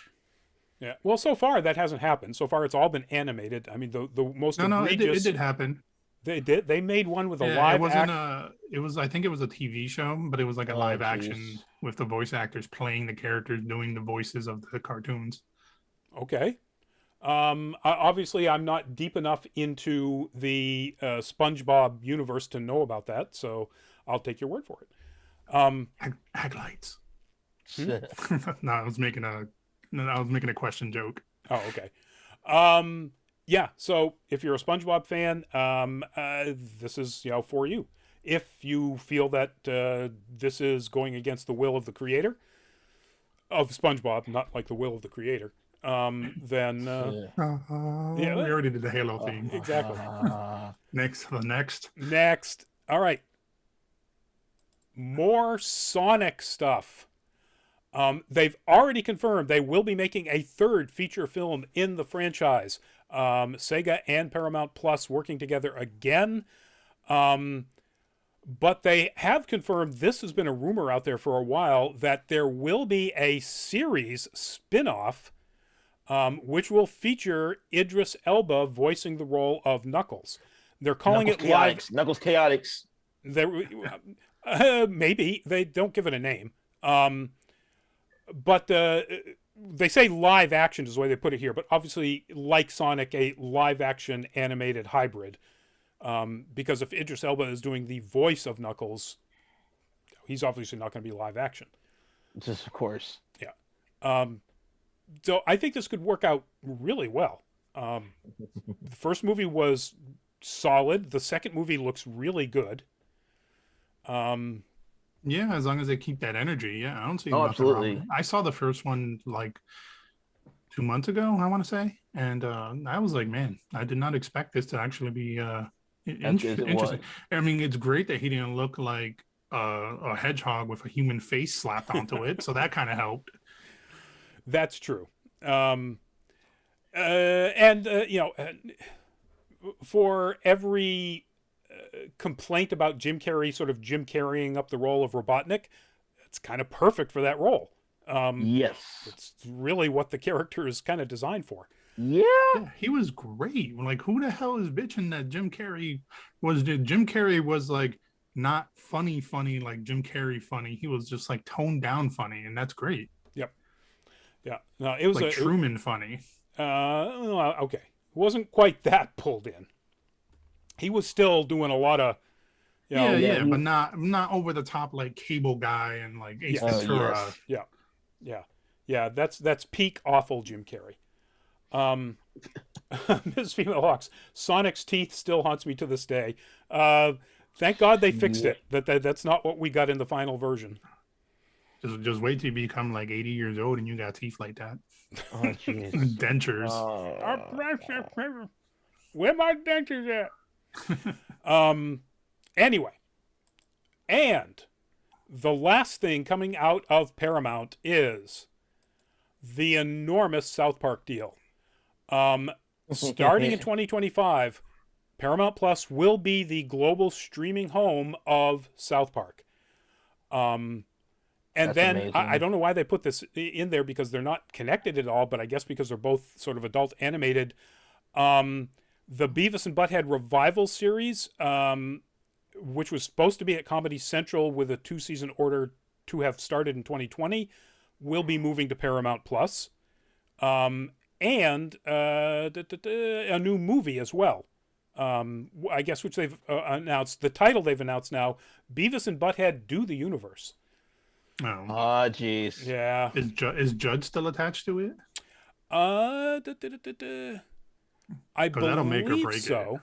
Yeah. Well, so far that hasn't happened. So far it's all been animated. I mean, the most egregious...
it did happen.
They did. They made one with a live
I think it was a TV show, but it was like a live action with the voice actors playing the characters, doing the voices of the cartoons.
Okay. Obviously, I'm not deep enough into the SpongeBob universe to know about that, so I'll take your word for it.
Acolytes. No, I was making a question joke.
Oh, okay. Yeah. So if you're a SpongeBob fan, this is for you. If you feel that this is going against the will of the creator of SpongeBob, not like the will of the creator. Then
we already did the Halo theme.
Exactly. Next. All right. More Sonic stuff. They've already confirmed they will be making a third feature film in the franchise. Sega and Paramount Plus working together again. But they have confirmed, this has been a rumor out there for a while, that there will be a series spin-off which will feature Idris Elba voicing the role of Knuckles. They're calling it live.
Knuckles Chaotix.
Maybe. They don't give it a name. But they say live action is the way they put it here. But obviously, like Sonic, a live action animated hybrid. Because if Idris Elba is doing the voice of Knuckles, he's obviously not going to be live action.
Just of course.
Yeah. So I think this could work out really well. The first movie was solid. The second movie looks really good.
Yeah, as long as they keep that energy. Yeah, I don't see.
Oh, absolutely.
Wrong. I saw the first one like 2 months ago, I want to say, and I was like, man, I did not expect this to actually be interesting. I mean, it's great that he didn't look like a hedgehog with a human face slapped onto it, so that kind of helped.
That's true. For every complaint about Jim Carrey, sort of Jim Carreying up the role of Robotnik, it's kind of perfect for that role.
Yes.
It's really what the character is kind of designed for.
Yeah,
he was great. Like, who the hell is bitching that Jim Carrey was like not funny like Jim Carrey funny. He was just like toned down funny, and that's great.
Yep. Yeah. No, it was
like Truman funny.
Okay. It wasn't quite that pulled in. He was still doing a lot of
but not over the top like Cable Guy and like Ace Ventura.
Yes. Yeah. That's peak awful Jim Carrey. Ms. Female Hawks, Sonic's teeth still haunts me to this day. Thank God they fixed it. That's not what we got in the final version.
Just wait till you become like 80 years old and you got teeth like that.
Oh, jeez.
Dentures.
Where my dentures at? Anyway, and the last thing coming out of Paramount is the enormous South Park deal. Starting in 2025, Paramount Plus will be the global streaming home of South Park. And
That's
then
amazing.
I don't know why they put this in there, because they're not connected at all, but I guess because they're both sort of adult animated. The Beavis and Butt-Head revival series, which was supposed to be at Comedy Central with a 2-season order to have started in 2020, will be moving to Paramount Plus. And a new movie as well. I guess, which they've announced. The title they've announced now, Beavis and Butt-Head Do the Universe.
Oh,
jeez.
Yeah.
Is Judd still attached to it?
I believe
that'll make or break
so.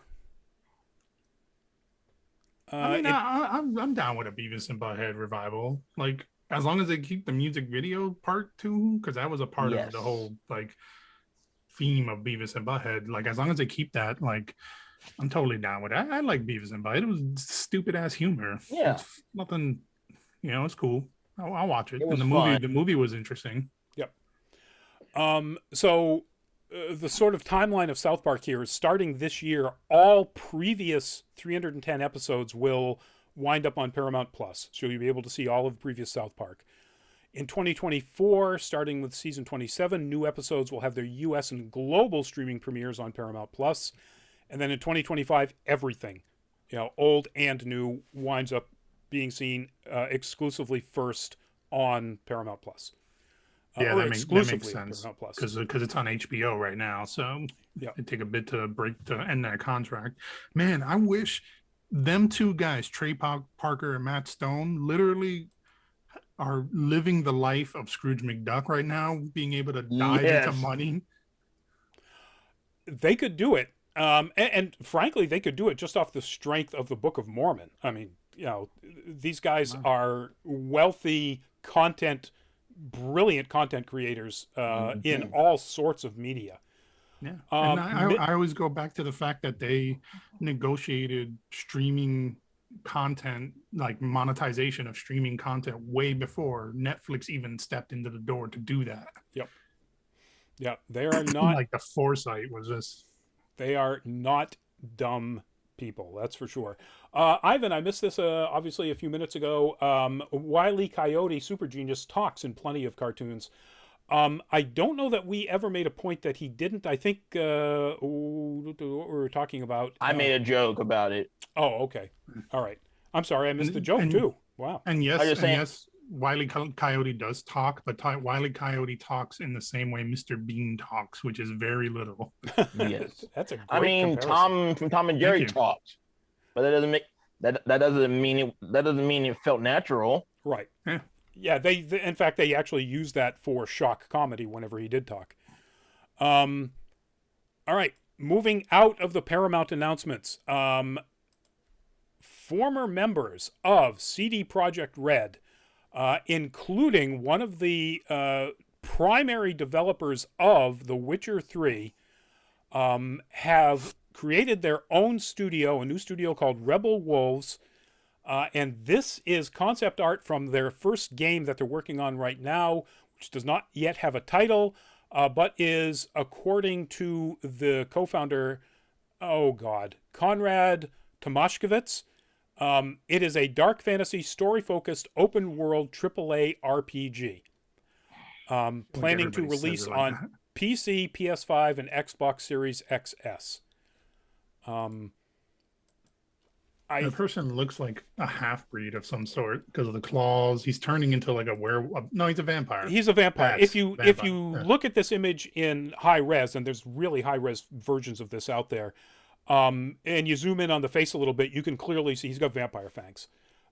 I mean, I'm down with a Beavis and Butthead revival. Like, as long as they keep the music video part too, because that was a part of the whole like theme of Beavis and Butthead. Like, as long as they keep that, like, I'm totally down with it. I like Beavis and Butthead. It was stupid ass humor.
Yeah,
it's nothing. It's cool. I'll watch it.
It was
And the movie was interesting.
Yep. So the sort of timeline of South Park here is starting this year. All previous 310 episodes will wind up on Paramount Plus, so you'll be able to see all of the previous South Park. In 2024, starting with season 27, new episodes will have their US and global streaming premieres on Paramount Plus. And then in 2025, everything, old and new, winds up being seen exclusively first on Paramount Plus.
Yeah, that makes sense because it's on HBO right now. So it take a bit to break to end that contract. Man, I wish them two guys, Trey Parker and Matt Stone, literally are living the life of Scrooge McDuck right now, being able to dive into money.
They could do it. And frankly, they could do it just off the strength of the Book of Mormon. I mean, these guys are wealthy brilliant content creators in all sorts of media.
Yeah, and I always go back to the fact that they negotiated streaming content, like monetization of streaming content, way before Netflix even stepped into the door to do that.
Yep. Yeah, they are not
like the foresight was just.
They are not dumb people, that's for sure. Ivan, I missed this obviously a few minutes ago. Wile E. Coyote, super genius, talks in plenty of cartoons. I don't know that we ever made a point that he didn't. I think what we were talking about.
I made a joke about it.
Oh, okay. All right. I'm sorry, I missed the joke too. Wow.
And yes, Wile E. Coyote does talk, but Wile E. Coyote talks in the same way Mr. Bean talks, which is very little.
Yes,
that's a great comparison.
Tom from Tom and Jerry talks, but that doesn't mean it felt natural.
Right. Yeah. They in fact they actually used that for shock comedy whenever he did talk. All right. Moving out of the Paramount announcements, former members of CD Projekt Red. Including one of the primary developers of The Witcher 3, have created their own studio, a new studio called Rebel Wolves. And this is concept art from their first game that they're working on right now, which does not yet have a title, but is, according to the co-founder, Konrad Tomaszkiewicz, it is a dark fantasy, story-focused, open-world AAA RPG. Planning to release on PC, PS5, and Xbox Series XS.
The person looks like a half-breed of some sort because of the claws. He's turning into like a werewolf. No, he's a vampire.
He's a vampire. If you look at this image in high res, and there's really high res versions of this out there, and you zoom in on the face a little bit, you can clearly see he's got vampire fangs.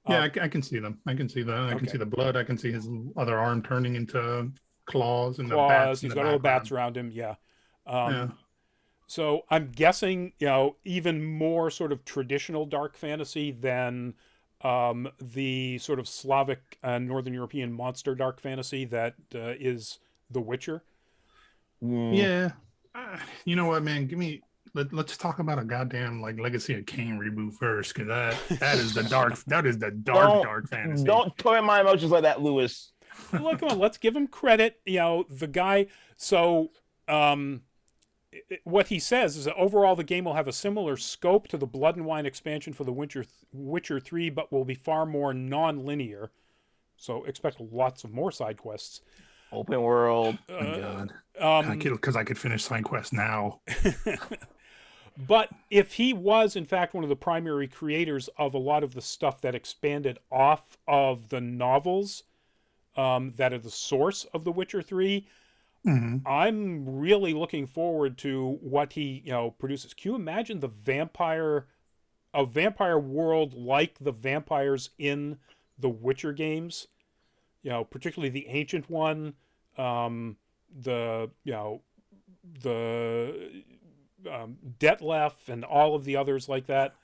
Yeah, I can see them. I can see that. I can see the blood. I can see his other arm turning into claws and the bats.
He's got little bats around him. Yeah. So I'm guessing, even more sort of traditional dark fantasy than the sort of Slavic and Northern European monster dark fantasy that is The Witcher.
Yeah. You know what, man? Let's talk about a goddamn Legacy of Kain reboot first, because that is the dark fantasy.
Don't toy my emotions like that, Lewis.
Look, come on, let's give him credit. The guy. So, what he says is that overall the game will have a similar scope to the Blood and Wine expansion for the Witcher 3, but will be far more non-linear. So expect lots of more side quests.
Open world.
Because I could finish side quests now.
But if he was, in fact, one of the primary creators of a lot of the stuff that expanded off of the novels that are the source of The Witcher 3, I'm really looking forward to what he produces. Can you imagine a vampire world like the vampires in the Witcher games? Particularly the ancient one, the Detlef and all of the others like that.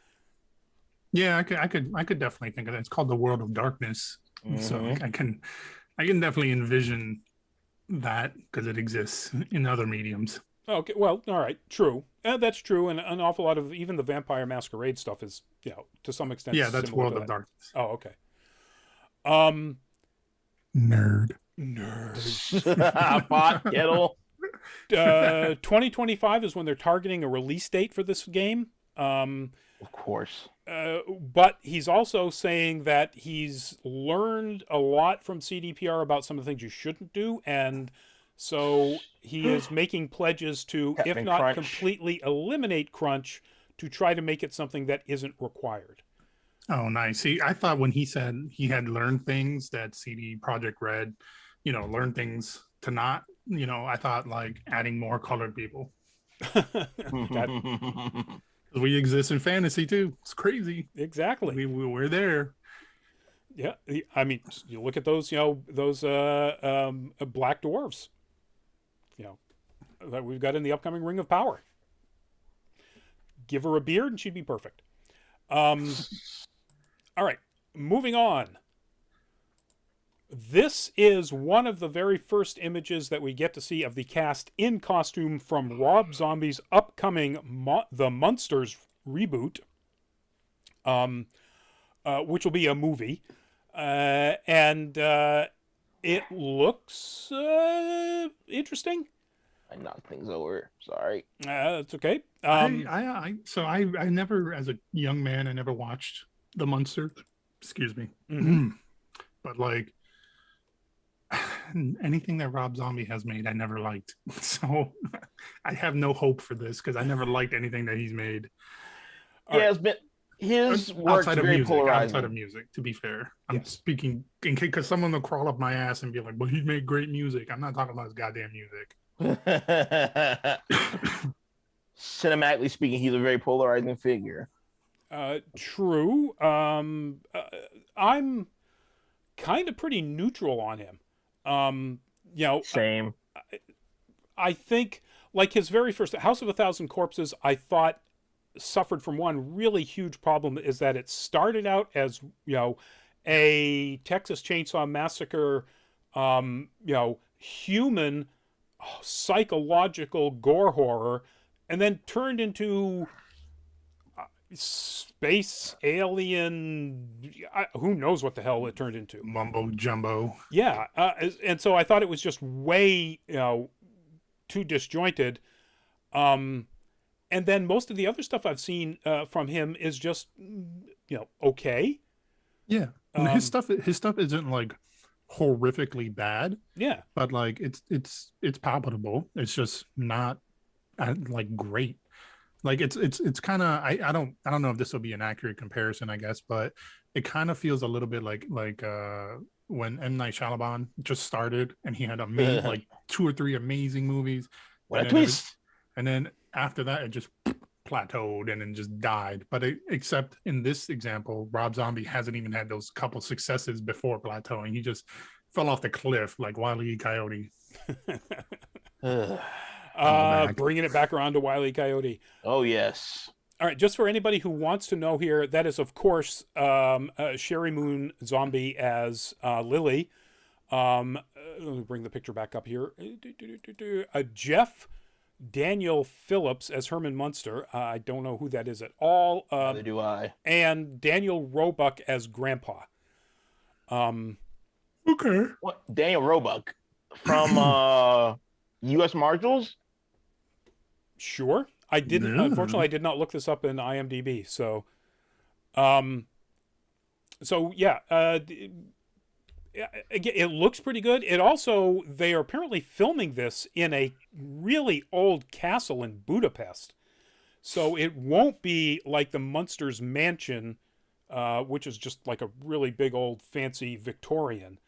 Yeah, I could definitely think of that. It's called The World of Darkness. So
Mhm.
I can definitely envision that because it exists in other mediums.
Okay, well, all right, true. That's true, and an awful lot of even the Vampire Masquerade stuff is, to some extent
Yeah, that's
similar to
World of
that.
Darkness.
Oh, okay. Um,
Nerd.
nerd.
Pot kettle.
2025 is when they're targeting a release date for this game.
Of course.
But he's also saying that he's learned a lot from CDPR about some of the things you shouldn't do, and so he is making pledges to, if
Captain
not
Crunch.
completely eliminate crunch, to try to make it something that isn't required.
Oh, nice. See, I thought when he said he had learned things that CD Project Red, learn things to not, I thought like adding more colored people.
That,
We exist in fantasy too. It's crazy.
exactly.
We're there.
Yeah, I mean, you look at those, those black dwarves, that we've got in the upcoming Ring of Power. Give her a beard and she'd be perfect. All right, moving on. This is one of the very first images that we get to see of the cast in costume from Rob Zombie's upcoming The Munsters reboot, which will be a movie. And it looks interesting.
I knocked things over. Sorry.
It's okay.
I never, as a young man, I never watched The Munsters. Excuse me.
Mhm.
But like anything that Rob Zombie has made, I never liked. So I have no hope for this because I never liked anything that he's made.
Yeah, it's been his work's very polarizing.
Outside of music, to be fair. I'm
Yes.
speaking in case because someone will crawl up my ass and be like, "Well, he made great music." I'm not talking about his goddamn music.
Cinematically speaking, he's a very polarizing figure.
True. I'm kind of pretty neutral on him.
Same.
I think like his very first House of a Thousand Corpses, I thought suffered from one really huge problem, is that it started out as, a Texas Chainsaw Massacre, human psychological gore horror, and then turned into space alien, who knows what the hell it turned into.
Mumbo jumbo.
Yeah, and so I thought it was just way too disjointed. And then most of the other stuff I've seen from him is just okay.
Yeah, and his stuff isn't like horrifically bad.
Yeah,
but like it's palpable. It's just not like great. Like it's kind of I don't know if this will be an accurate comparison, I guess, but it kind of feels a little bit like when M. Night Shyamalan just started and he had like 2 or 3 amazing movies.
What a twist!
And then after that, it just plateaued and then just died. But except in this example, Rob Zombie hasn't even had those couple successes before plateauing. He just fell off the cliff like Wile E. Coyote.
Bringing it back around to Wile E. Coyote.
Oh, yes.
All right, just for anybody who wants to know here, that is, of course, Sherry Moon Zombie as Lily. Let me bring the picture back up here. Jeff Daniel Phillips as Herman Munster. I don't know who that is at all.
Neither do I.
And Daniel Roebuck as Grandpa.
Okay.
What? Daniel Roebuck from U.S. Marshals?
Sure. I didn't.
Yeah.
Unfortunately, I did not look this up in IMDb. So, again, it looks pretty good. It also, they are apparently filming this in a really old castle in Budapest. So it won't be like the Munsters mansion, which is just like a really big old fancy Victorian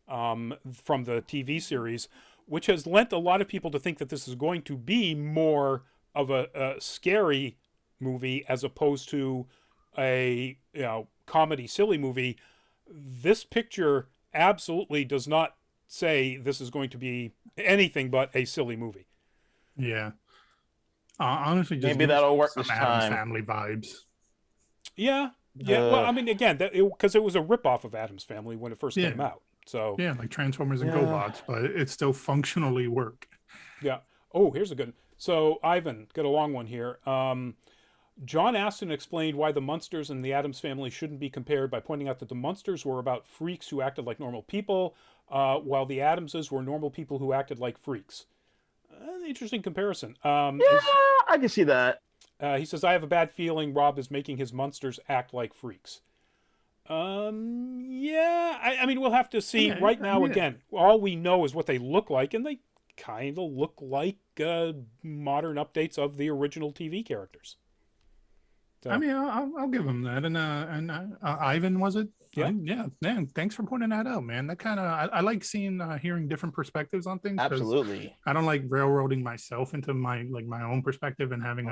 from the TV series, which has lent a lot of people to think that this is going to be more of a scary movie as opposed to a comedy silly movie. This picture absolutely does not say this is going to be anything but a silly movie.
Yeah. Honestly, just
Maybe that'll work
some
this
Addams
time.
Family vibes.
Yeah, Yeah, well, I mean, again, because it was a ripoff of Addams Family when it first came out. So
yeah, like Transformers and GoBots, but it still functionally work.
yeah. Oh, here's a good one. So Ivan, got a long one here. John Aston explained why the Munsters and the Addams Family shouldn't be compared by pointing out that the Munsters were about freaks who acted like normal people, while the Addamses were normal people who acted like freaks. An interesting comparison.
I can see that.
He says, I have a bad feeling Rob is making his Munsters act like freaks. Yeah, I mean, we'll have to see.
Yeah,
right now, again, all we know is what they look like, and they kind of look like modern updates of the original TV characters. So,
I mean, I'll give him that. And Ivan, was it?
Yeah.
Yeah. Man, thanks for pointing that out, man. That kind of, I like seeing, hearing different perspectives on things.
Absolutely.
I don't like railroading myself into my own perspective and having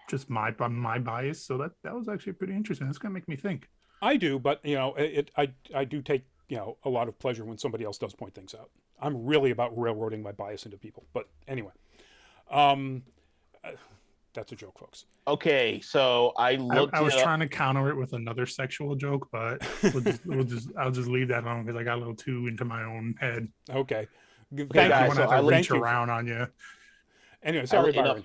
just my bias. So that was actually pretty interesting. It's gonna make me think.
I do, but I do take a lot of pleasure when somebody else does point things out. I'm really about railroading my bias into people. But anyway, that's a joke, folks.
Okay, so I
was trying to counter it with another sexual joke, but I'll just leave that alone because I got a little too into my own head.
Okay.
Thank you. I want to reach around on you.
Anyway, sorry, Byron.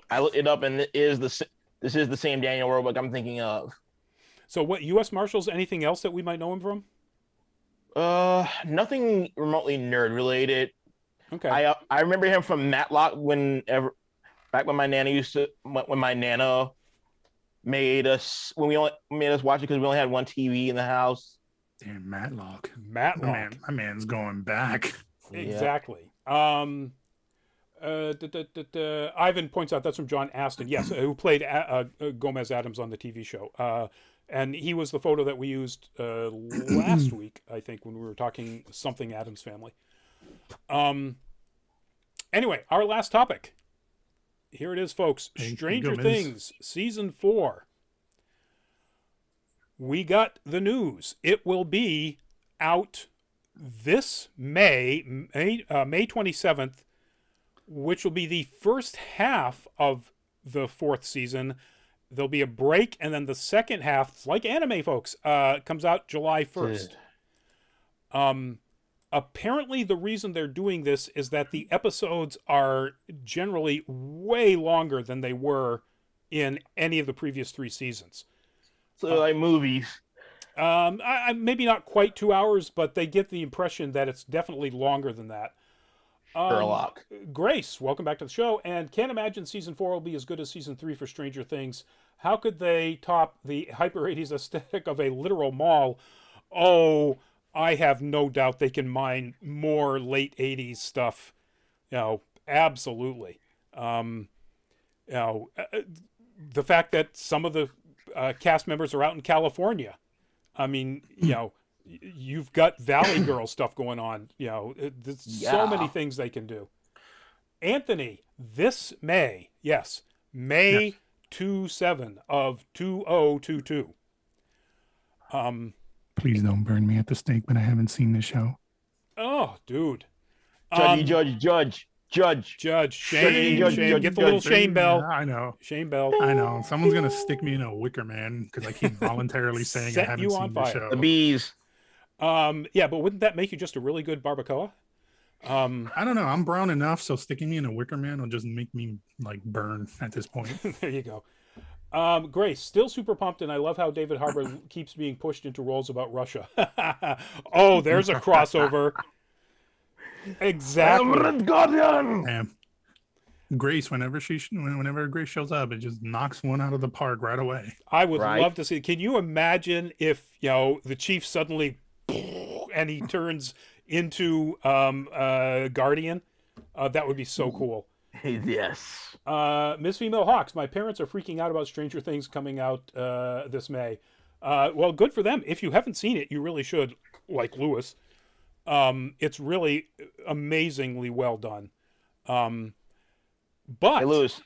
I looked it up, and this is the same Daniel Roebuck I'm thinking of.
So, what U.S. Marshals? Anything else that we might know him from?
Nothing remotely nerd related.
Okay.
I remember him from Matlock back when my nana made us watch it because we only had one TV in the house.
Damn, Matlock.
My
man's going back.
Exactly. Ivan points out that's from John Aston. Yes, who played Gomez Adams on the TV show. And he was the photo that we used last week, I think, when we were talking something Addams Family. Anyway, our last topic. Here it is, folks. Stranger Things, Season 4. We got the news. It will be out this May 27th, which will be the first half of the 4th season. There'll be a break, and then the second half, it's like anime, folks, comes out July 1st. Apparently, the reason they're doing this is that the episodes are generally way longer than they were in any of the previous 3 seasons.
So like movies.
Maybe not quite 2 hours, but they get the impression that it's definitely longer than that.
Sherlock.
Grace, welcome back to the show. And can't imagine Season 4 will be as good as Season 3 for Stranger Things. How could they top the hyper 80s aesthetic of a literal mall? Oh, I have no doubt they can mine more late 80s stuff. Absolutely. The fact that some of the cast members are out in California. I mean, you've got Valley Girl stuff going on. There's so many things they can do. Anthony, this May, May 27 of 2022.
Please don't burn me at the stake, but I haven't seen the show.
Oh, dude.
Judge.
Shame. Get the little shame bell.
Yeah, I know.
Shame bell.
I know. Someone's going to stick me in a wicker man because I keep voluntarily saying I haven't seen the show.
The bees.
Yeah, but wouldn't that make you just a really good barbacoa?
I don't know. I'm brown enough, so sticking me in a wicker man will just make me burn at this point.
There you go. Grace, still super pumped, and I love how David Harbour keeps being pushed into roles about Russia. Oh, there's a crossover. Exactly.
Damn. Grace, whenever Grace shows up, it just knocks one out of the park right away.
I would love to see. Can you imagine if the chief suddenly and he turns into Guardian? That would be so cool.
Yes.
Miss Female Hawks, my parents are freaking out about Stranger Things coming out this May. Well, good for them. If you haven't seen it, you really should, like Lewis. It's really amazingly well done. But
hey, Lewis,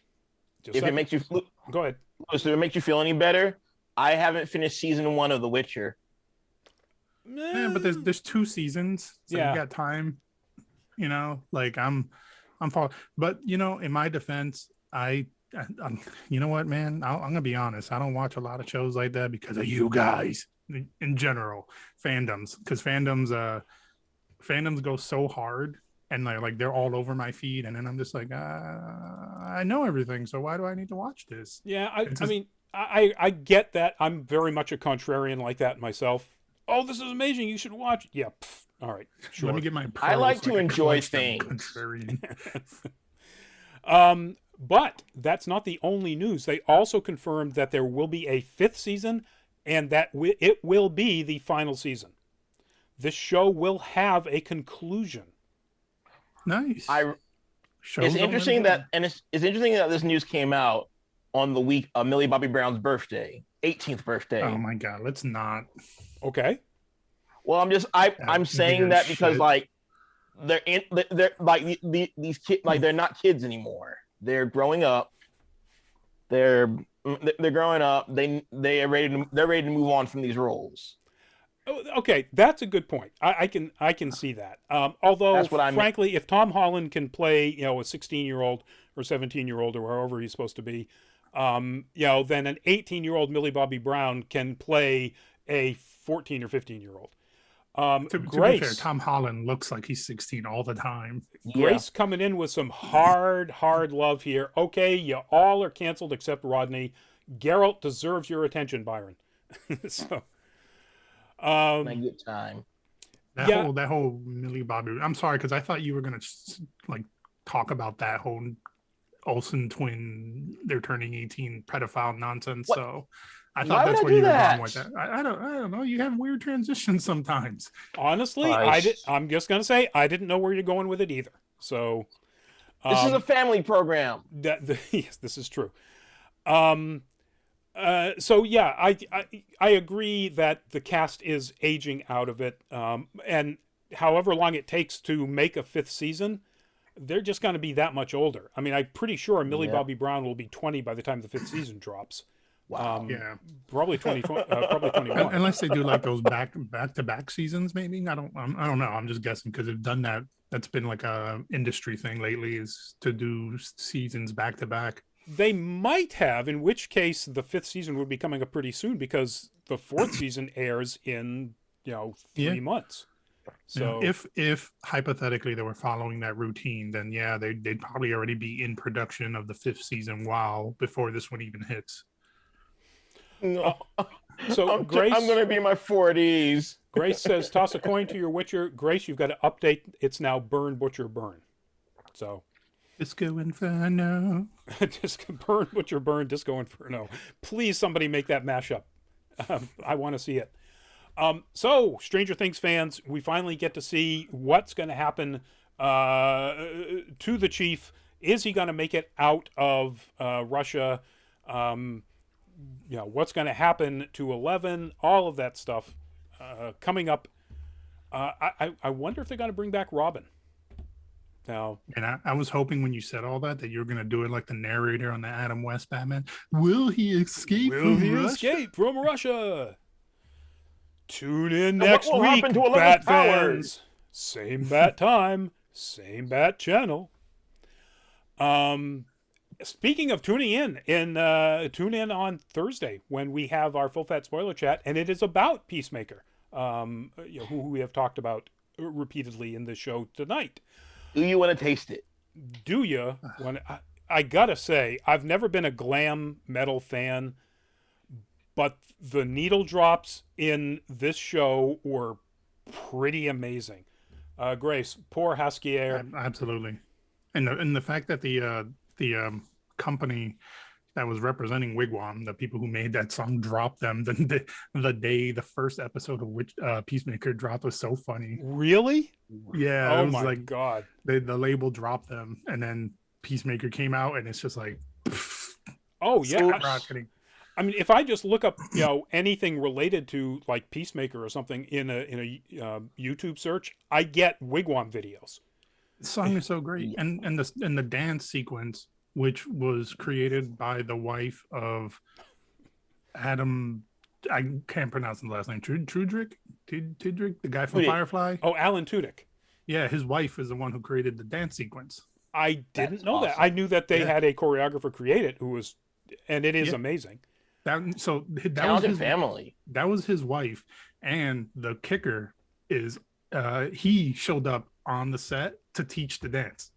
it makes you
go ahead.
Lewis, if it makes you feel any better, I haven't finished season 1 of The Witcher.
Yeah, but there's 2 seasons, so you got time. I'm following. But in my defense, I You know what, man? I'm gonna be honest. I don't watch a lot of shows like that because of you guys in general, fandoms. Because fandoms go so hard, and like they're all over my feed, and then I'm just like, I know everything, so why do I need to watch this?
Yeah,
It's
I
just,
mean, I get that. I'm very much a contrarian like that myself. Oh, this is amazing. You should watch it. Yeah. All right. Sure.
let me get my.
I like to enjoy
collect them.
things.
Contrarian.
But that's not the only news. They also confirmed that there will be a 5th season and that it will be the final season. This show will have a conclusion.
Nice.
It's interesting that it's interesting that this news came out on the week of Millie Bobby Brown's birthday, 18th birthday.
Oh my god, let's not.
Okay.
Well, I'm saying that because like they're like these kids, like they're not kids anymore. They're growing up. They're growing up. They're ready to move on from these roles.
Okay, that's a good point. I can see that. Although,
That's what
frankly, if Tom Holland can play, a 16-year-old or 17-year-old or however he's supposed to be, then an 18-year-old Millie Bobby Brown can play a 14 or 15-year-old.
To be fair, Tom Holland looks like he's 16 all the time.
Grace coming in with some hard love here. Okay, you all are canceled except Rodney. Geralt deserves your attention, Byron. So,
my good time.
That whole Millie Bobby. I'm sorry because I thought you were gonna like talk about that whole Olsen twin. They're turning 18 pedophile nonsense.
What?
So I thought that's where you were going with that. I don't know. You have weird transitions sometimes.
Honestly, I'm just gonna say I didn't know where you're going with it either. So
this is a family program.
Yes, this is true. So yeah, I agree that the cast is aging out of it, and however long it takes to make a 5th season, they're just going to be that much older. I mean, I'm pretty sure Millie Bobby Brown will be 20 by the time the 5th season drops.
Wow.
Yeah.
Probably 2020, probably 21.
Unless they do like those back to back seasons, maybe. I don't know. I'm just guessing because they've done that. That's been like a industry thing lately, is to do seasons back to back.
They might have, in which case the 5th season would be coming up pretty soon because the 4th season airs in 3 months. So
if hypothetically they were following that routine, then yeah, they'd probably already be in production of the 5th season before this one even hits.
No.
So Grace,
I'm going to be in my 40s.
Grace says, toss a coin to your Witcher. Grace, you've got to update. It's now Burn, Butcher, Burn. So
Disco Inferno.
Burn, Butcher, Burn, Disco Inferno. Please, somebody make that mashup. I want to see it. So, Stranger Things fans, we finally get to see what's going to happen to the Chief. Is he going to make it out of Russia? What's going to happen to 11? All of that stuff coming up. I wonder if they're going to bring back Robin. Now,
and I was hoping when you said all that you were going to do it like the narrator on the Adam West Batman. Will he escape
from Russia? Tune in next week, Bat fans. Same bat time, same bat channel. Speaking of tuning in, tune in on Thursday when we have our full fat spoiler chat, and it is about Peacemaker, who we have talked about repeatedly in the show tonight.
Do you want to taste it?
Do you? I gotta say, I've never been a glam metal fan, but the needle drops in this show were pretty amazing. Grace, poor Haskier.
Absolutely, and the fact that the company that was representing Wigwam, the people who made that song, dropped them the day the first episode of which Peacemaker dropped was so funny.
Really?
Yeah.
Oh my God.
The label dropped them, and then Peacemaker came out, and it's just like,
oh yeah. I mean, if I just look up, anything related to like Peacemaker or something in a YouTube search, I get Wigwam videos.
The song is so great, and the dance sequence, which was created by the wife of Adam, I can't pronounce the last name, Tudryk, the guy from Firefly.
Oh, Alan Tudyk.
Yeah, his wife is the one who created the dance sequence.
I didn't
That's
know that.
awesome.
I knew that they
Yeah.
had a choreographer create it who was, and it is
Yeah.
amazing.
That was
Talented
his
family.
that was his wife, and the kicker is he showed up on the set to teach the dance.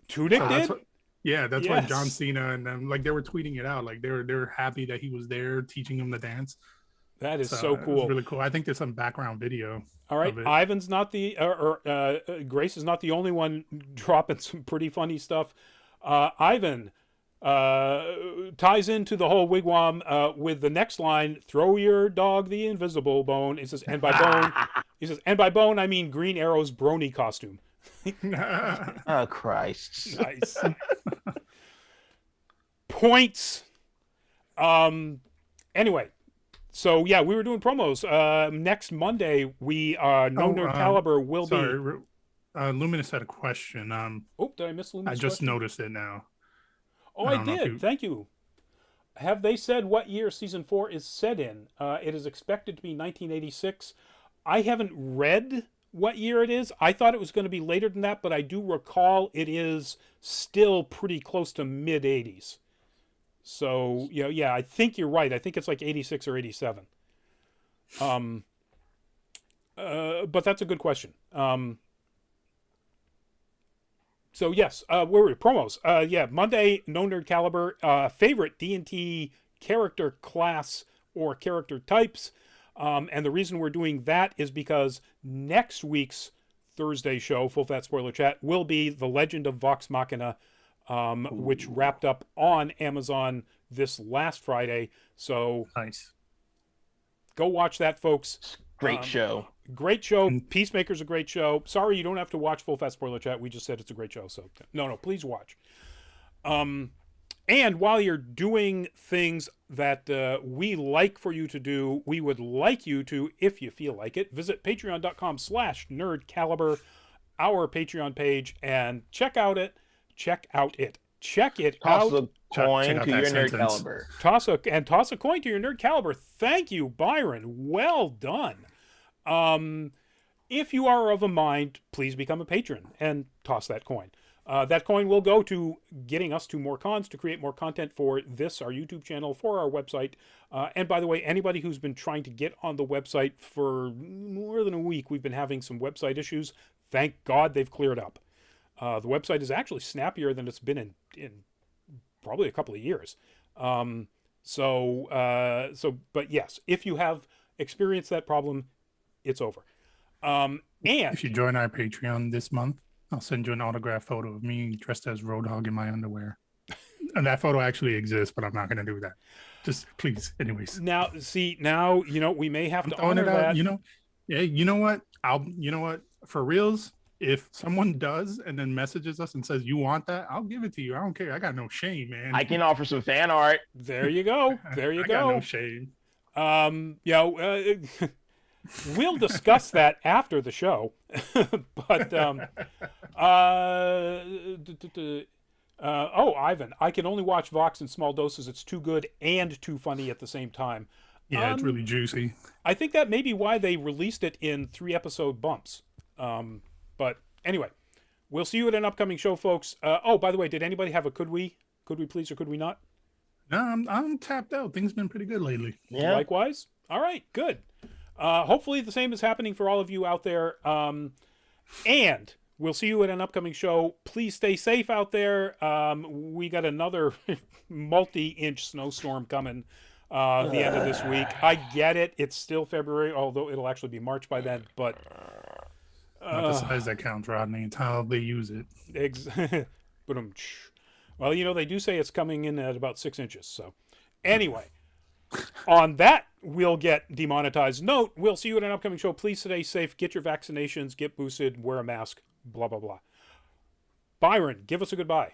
Tudyk
So
did?
that's what, yeah, that's why John
Yes.
Cena and them, like, they were tweeting it out, like they were happy that he was there teaching him the dance.
That is so
It was
cool.
really cool. I think there's some background video.
All right,
of it.
Ivan's not the, Grace is not the only one dropping some pretty funny stuff. Ivan ties into the whole wigwam with the next line: "Throw your dog the invisible bone." He says, and by bone, he says, and by bone, I mean Green Arrow's brony costume.
Oh Christ!
Nice. Points. Anyway. So yeah, we were doing promos. Next Monday, we No Nerd Caliber will be.
Luminous had a question.
Oh, did I miss Luminous?
I just
question?
noticed it now.
Oh,
I
I
don't know if
did.
you-
Thank you. Have they said what year season 4 is set in? It is expected to be 1986. I haven't read what year it is. I thought it was going to be later than that, but I do recall it is still pretty close to mid 80s. So yeah, I think you're right. I think it's like 86 or 87. But that's a good question. So yes, where were we? Promos. Yeah, Monday, No Nerd Caliber. Favorite D&T character class or character types. And the reason we're doing that is because next week's Thursday show, Full Fat Spoiler Chat, will be The Legend of Vox Machina, which wrapped up on Amazon this last Friday. So
Nice.
go watch that, folks.
Great show.
Great show. Peacemaker's a great show. Sorry, you don't have to watch Full Fat Spoiler Chat. We just said it's a great show. So no, please watch. And while you're doing things that we like for you to do, we would like you to, if you feel like it, visit patreon.com/nerdcaliber, our Patreon page, and check it out.
Toss a coin
check out
to
that
your
sentence.
nerd caliber.
Toss a coin to your nerd caliber. Thank you, Byron. Well done. If you are of a mind, please become a patron and toss that coin. That coin will go to getting us to more cons to create more content for this, our YouTube channel, for our website. And by the way, anybody who's been trying to get on the website for more than a week, we've been having some website issues. Thank God they've cleared up. The website is actually snappier than it's been in probably a couple of years. But yes, if you have experienced that problem, it's over. And
If you join our Patreon this month, I'll send you an autographed photo of me dressed as Roadhog in my underwear. And that photo actually exists, but I'm not going to do that. Just please, anyways.
now, we may have to
Throwing
honor
it out,
that.
Yeah, you know what? For reals, if someone does and then messages us and says you want that, I'll give it to you. I don't care. I got no shame, man.
I can offer some fan art.
There you go. There you
I
go.
got no shame.
We'll discuss that after the show. But Ivan, I can only watch Vox in small doses. It's too good and too funny at the same time.
Yeah, it's really juicy.
I think that may be why they released it in 3-episode bumps. But anyway, we'll see you at an upcoming show, folks. By the way, did anybody have a could we please or could we not?
No, I'm tapped out. Things been pretty good lately.
Yeah.
Likewise. All right, good. Hopefully the same is happening for all of you out there. And we'll see you at an upcoming show. Please stay safe out there. We got another multi-inch snowstorm coming the end of this week. I get it. It's still February, although it'll actually be March by then. But
Not the size that counts, Rodney. It's how they use it.
Well, they do say it's coming in at about 6 inches. So anyway, on that, we'll get demonetized. Note, we'll see you at an upcoming show. Please stay safe. Get your vaccinations. Get boosted. Wear a mask. Blah, blah, blah. Byron, give us a goodbye.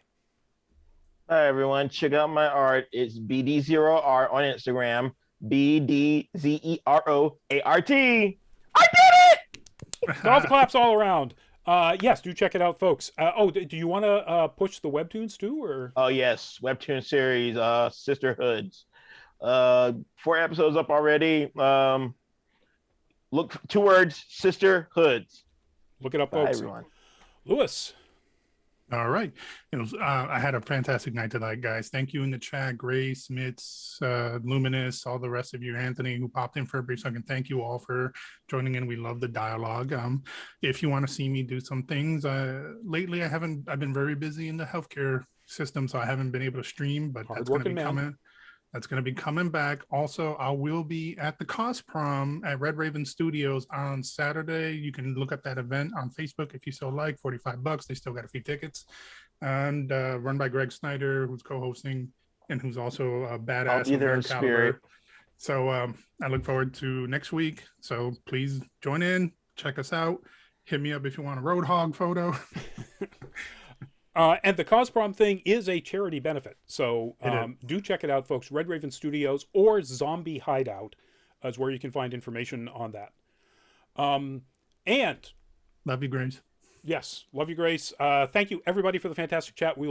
Hi, everyone. Check out my art. It's BD0R on Instagram. BDZEROART. I did it!
Golf claps all around. Yes, do check it out, folks. Do you want to push the webtoons too, or?
Oh, yes. Webtoon series, Sisterhoods. 4 episodes up already. Look, 2 words, Sisterhoods.
Look it up,
Bye,
folks.
everyone.
Lewis.
All right. I had a fantastic night tonight, guys. Thank you in the chat, Grace, Mitz, Luminous, all the rest of you, Anthony, who popped in for a brief second. Thank you all for joining in. We love the dialogue. If you want to see me do some things, lately I've been very busy in the healthcare system, so I haven't been able to stream, but that's going to be coming. That's going to be coming back. Also, I will be at the Cos Prom at Red Raven Studios on Saturday. You can look up that event on Facebook if you so like. $45. They still got a few tickets. And run by Greg Snyder, who's co-hosting and who's also a badass.
I'll be there in spirit.
So I look forward to next week. So please join in, check us out. Hit me up if you want a Roadhog photo.
And the Cosmos thing is a charity benefit. So do check it out, folks. Red Raven Studios or Zombie Hideout is where you can find information on that. And
love you, Grace.
Yes, love you, Grace. Thank you, everybody, for the fantastic chat. We will